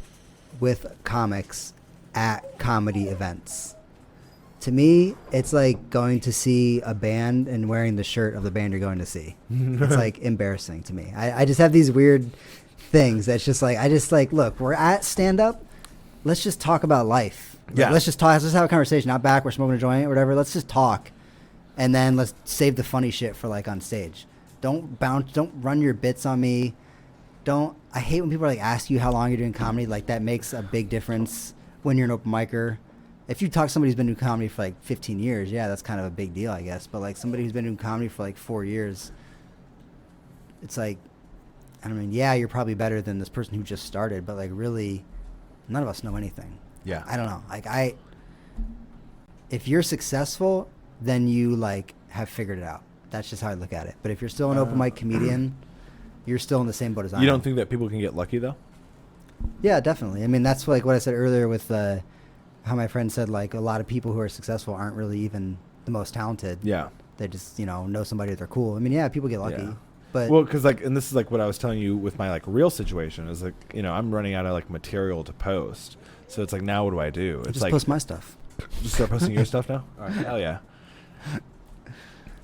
with comics at comedy events. To me, it's like going to see a band and wearing the shirt of the band you're going to see. It's like embarrassing to me. I just have these weird things that's just like, I just like, look, we're at stand up. Let's just talk about life. Yeah. Let's just talk. Let's just have a conversation. Not back. We're smoking a joint or whatever. Let's just talk. And then let's save the funny shit for like on stage. Don't bounce. Don't run your bits on me. I hate when people like ask you how long you're doing comedy. Like that makes a big difference when you're an open micer. If you talk to somebody who's been doing comedy for like 15 years, yeah, that's kind of a big deal, I guess. But like somebody who's been doing comedy for like 4 years, it's like, I mean, yeah, you're probably better than this person who just started, but like really, none of us know anything. Yeah. I don't know. Like if you're successful, then you like have figured it out. That's just how I look at it. But if you're still an open mic comedian, you're still in the same boat as I am. You don't think that people can get lucky though? Yeah, definitely. I mean, that's like what I said earlier with how my friend said, like a lot of people who are successful aren't really even the most talented. Yeah. They just, know somebody that they're cool. I mean, yeah, people get lucky. Yeah. But well, because like, and this is like what I was telling you with my like real situation is like, I'm running out of like material to post. So it's like, now what do I do? It's just like, post my stuff. Just start posting your stuff now? All right, hell yeah.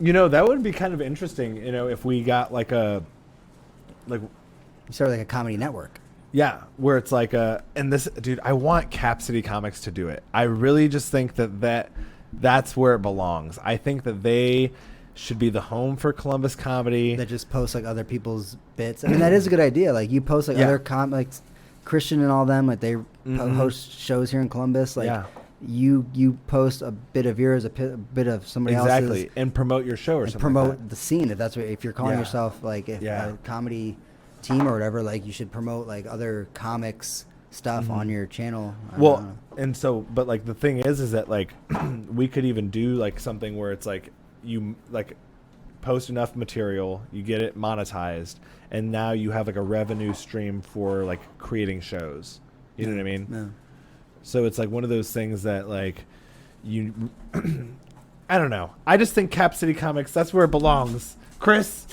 That would be kind of interesting, if we got like you start like a comedy network. Yeah, where it's like and this, dude, I want Cap City Comics to do it. I really just think that's where it belongs. I think that they should be the home for Columbus comedy. That just post like other people's bits. I mean, that is a good idea. Like you post like other comics, Christian and all them, like they host shows here in Columbus. Like you post a bit of yours, a bit of somebody else's. Exactly, and promote your show or something. Promote like that. The scene if you're calling yourself like a comedy team or whatever. Like you should promote like other comics stuff on your channel. Well, and so, but like the thing is that like we could even do like something where it's like you like post enough material, you get it monetized, and now you have like a revenue stream for like creating shows. You know what I mean? Yeah. So it's like one of those things that like I don't know. I just think Cap City Comics, that's where it belongs. Chris,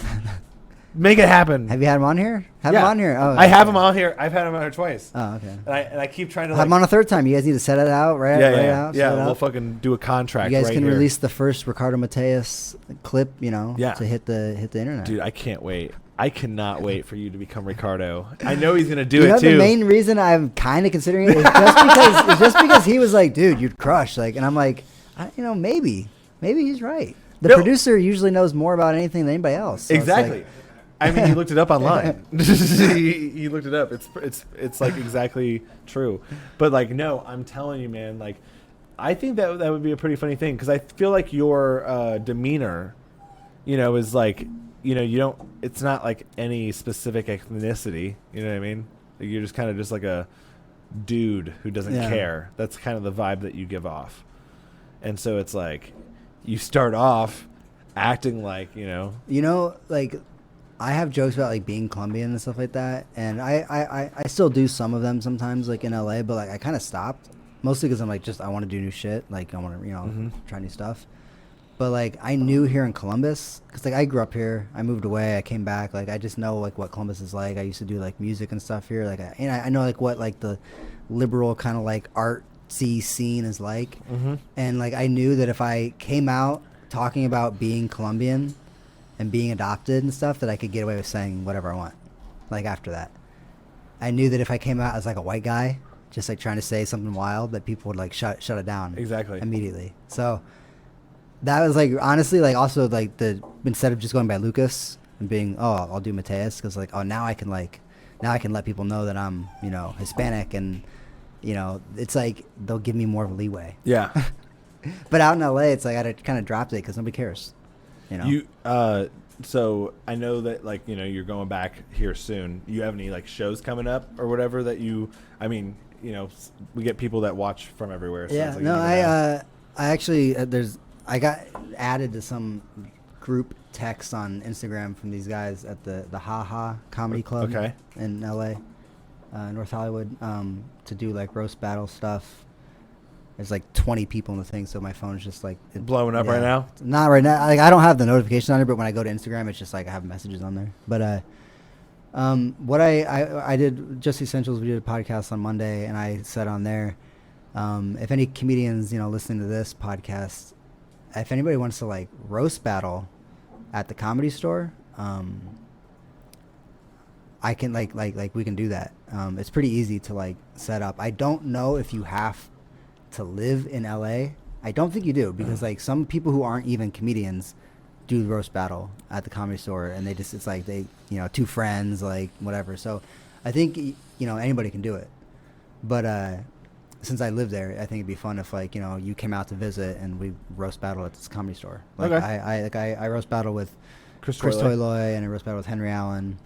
make it happen. Have you had him on here? Have him on here? Oh, I have him on here. I've had him on here twice. Oh, okay. And I keep trying to have him on a third time. You guys need to set it out, right? Yeah. We'll fucking do a contract. You guys can here. release the first Ricardo Mateus clip, to hit the internet. Dude, I can't wait. I cannot wait for you to become Ricardo. I know he's gonna do it too. The main reason I'm kind of considering it is just because he was like, dude, you'd crush. Like, and I'm like, maybe he's right. The producer usually knows more about anything than anybody else. So exactly. I mean, he looked it up online. he looked it up. It's like exactly true. But like, no, I'm telling you, man. Like, I think that would be a pretty funny thing because I feel like your demeanor, is like, you don't. It's not like any specific ethnicity. You know what I mean? Like you're just kind of just like a dude who doesn't care. That's kind of the vibe that you give off. And so it's like, you start off acting like like. I have jokes about like being Colombian and stuff like that, and I still do some of them sometimes, like in LA, but like I kind of stopped, mostly because I'm like I want to do new shit, like I want to try new stuff. But like I knew here in Columbus, because like I grew up here, I moved away, I came back, like I just know like what Columbus is like. I used to do like music and stuff here, like I know like what like the liberal kind of like artsy scene is like, and like I knew that if I came out talking about being Colombian and being adopted and stuff, that I could get away with saying whatever I want. Like after that, I knew that if I came out as like a white guy, just like trying to say something wild, that people would like shut it down immediately. So that was like honestly like also like instead of just going by Lukas and being I'll do Mateus, because like now I can let people know that I'm Hispanic, and it's like they'll give me more of a leeway. Yeah. But out in LA, it's like I kind of dropped it because nobody cares. So I know that like you're going back here soon. You have any like shows coming up or whatever that we get people that watch from everywhere. So yeah, it's like I actually I got added to some group text on Instagram from these guys at the Ha Comedy Club in LA, North Hollywood, to do like roast battle stuff. There's like 20 people in the thing, so my phone's just like blowing up right now. Not right now. Like I don't have the notification on it, but when I go to Instagram, it's just like I have messages on there. But what I did Just Essentials. We did a podcast on Monday, and I said on there, if any comedians listening to this podcast, if anybody wants to like roast battle at the Comedy Store, I can like we can do that. It's pretty easy to like set up. I don't know if you have to live in LA. I don't think you do, because like some people who aren't even comedians do roast battle at the Comedy Store, and it's like they, two friends, like whatever. So I think anybody can do it, but since I live there, I think it'd be fun if like you came out to visit and we roast battle at this Comedy Store. Like Okay. I roast battle with Chris Toyloy, and I roast battle with Henry Allen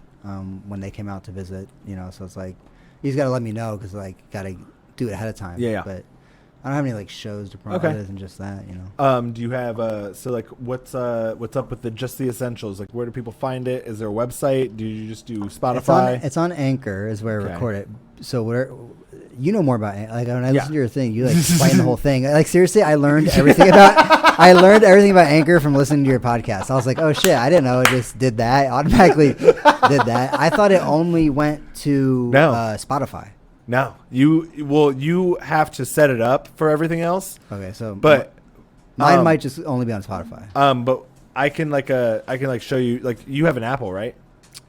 when they came out to visit. So it's like you just gotta let me know because like gotta do it ahead of time. Yeah. But I don't have any like shows to promote other than just that. Do you have so like what's up with the Just the Essentials? Like where do people find it? Is there a website? Do you just do Spotify? It's on Anchor is where I Okay. record it. So you know more about it. Like when I listen to your thing, you like explain the whole thing. Like seriously, I learned everything about Anchor from listening to your podcast. I was like, oh shit, I didn't know it just did that. Automatically did that. I thought it only went to Spotify. No, you have to set it up for everything else. Okay, so but mine might just only be on Spotify. But I can show you, like, you have an Apple, right?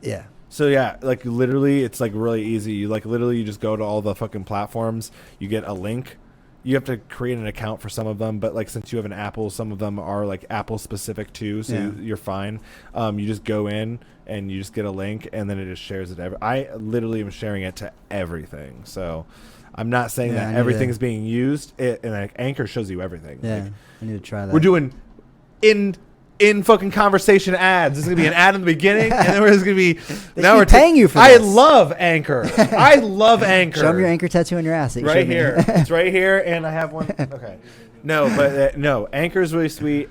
Yeah. So yeah, like literally it's like really easy. You like literally you just go to all the fucking platforms, you get a link. You have to create an account for some of them, but like since you have an Apple, some of them are like Apple specific too, so you're fine. You just go in and you just get a link, and then it just shares it. I literally am sharing it to everything. So I'm not saying that everything's being used. And like Anchor shows you everything. Yeah, like, I need to try that. we're doing in fucking conversation ads. There's gonna be an ad in the beginning, and then there's gonna be now we're paying you for I this. love Anchor. I love Anchor. Show them your Anchor tattoo on your ass. Right here. It's right here, and I have one. Okay. No, but no, Anchor's really sweet.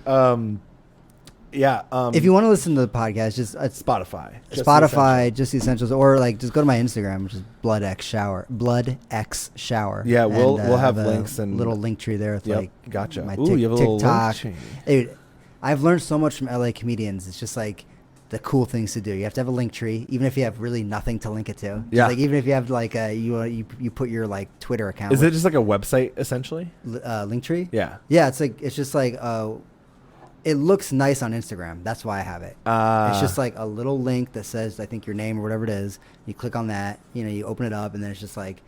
If you want to listen to the podcast, just Spotify, just the essentials, or like just go to my Instagram, which is Blood X Shower. Yeah, we'll have a links and little link tree there with like gotcha. my Ooh, you have a little TikTok. link Dude, I've learned so much from LA comedians. It's just like the cool things to do. You have to have a link tree, even if you have really nothing to link it to. Yeah. Like even if you have like you put your like Twitter account. Is it just like a website essentially? Link tree? Yeah. Yeah, it's just like it looks nice on Instagram. That's why I have it. It's just like a little link that says, I think, your name or whatever it is. You click on that, you open it up, and then it's just like,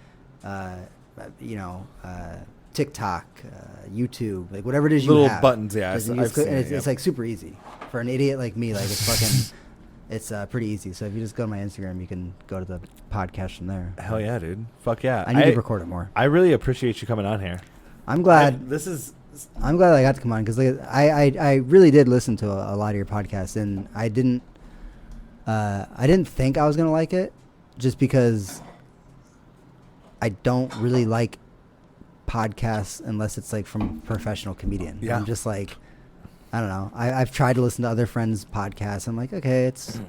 TikTok, YouTube, like whatever it is you little have. buttons, yeah. It's like super easy for an idiot like me. Like it's fucking, it's pretty easy. So if you just go to my Instagram, you can go to the podcast from there. Hell yeah, dude. Fuck yeah. I need to record it more. I really appreciate you coming on here. I'm glad. I'm glad I got to come on because like, I really did listen to a lot of your podcasts, and I didn't think I was gonna like it, just because I don't really like podcasts unless it's like from a professional comedian. Yeah. I'm just like, I don't know. I've tried to listen to other friends' podcasts. I'm like, okay, it's.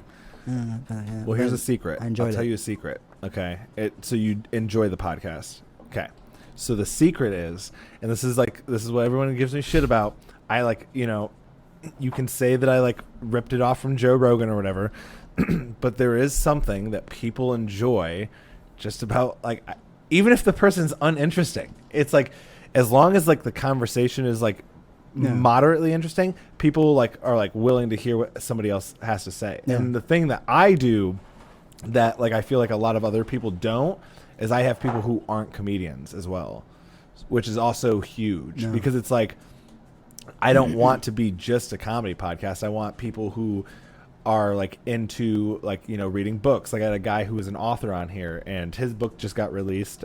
Well, here's a secret. I'll tell you a secret. Okay, so you enjoy the podcast. Okay. So the secret is, and this is what everyone gives me shit about. I like, you can say that I like ripped it off from Joe Rogan or whatever, but there is something that people enjoy just about, like, even if the person's uninteresting. It's like, as long as like the conversation is like moderately interesting, people like are like willing to hear what somebody else has to say. Yeah. And the thing that I do that like I feel like a lot of other people don't is I have people who aren't comedians as well, which is also huge because it's like, I don't want to be just a comedy podcast. I want people who are like into like, reading books. Like I had a guy who was an author on here, and his book just got released.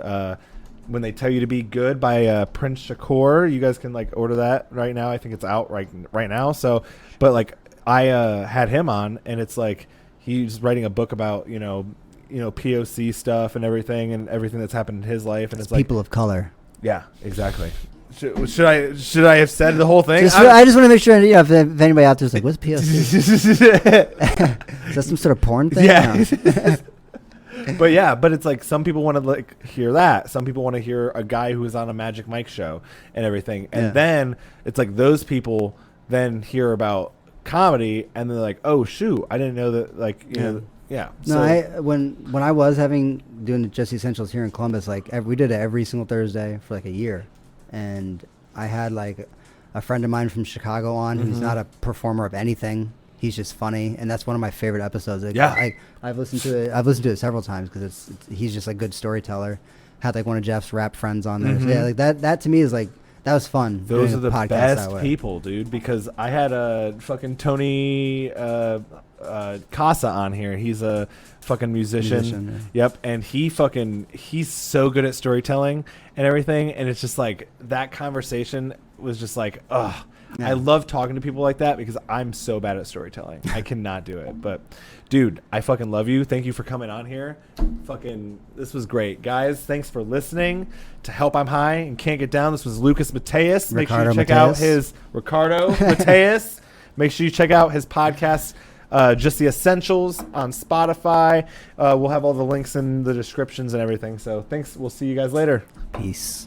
When They Tell You to Be Good by Prince Shakur. You guys can like order that right now. I think it's out right now. So, but like I had him on, and it's like he's writing a book about, POC stuff and everything that's happened in his life, and it's like people of color. Yeah, exactly. Should I have said the whole thing? I just want to make sure if anybody out there is like, what's POC? Is that some sort of porn thing? Yeah. No. but it's like some people want to like hear that. Some people want to hear a guy who is on a Magic Mike show and everything, and then it's like those people then hear about comedy, and they're like, oh shoot, I didn't know that. Like Yeah. No, when I was doing the Just Essentials here in Columbus, like we did it every single Thursday for like a year, and I had like a friend of mine from Chicago on who's not a performer of anything. He's just funny, and that's one of my favorite episodes. Like, I've listened to it several times because he's just a good storyteller. Had like one of Jeff's rap friends on there. So yeah, like that to me is like That was fun. Those doing are a the podcast best that way. people, dude. Because I had a fucking Tony Casa on here. He's a fucking musician. Yeah. Yep, and he's so good at storytelling and everything. And it's just like that conversation was just like, ugh. Yeah. I love talking to people like that because I'm so bad at storytelling. I cannot do it. But, dude, I fucking love you. Thank you for coming on here. Fucking, this was great. Guys, thanks for listening to Help I'm High and Can't Get Down. This was Lukas Mateus. Make sure you check out his Ricardo Mateus. Make sure you check out his podcast, Just the Essentials, on Spotify. We'll have all the links in the descriptions and everything. So thanks. We'll see you guys later. Peace.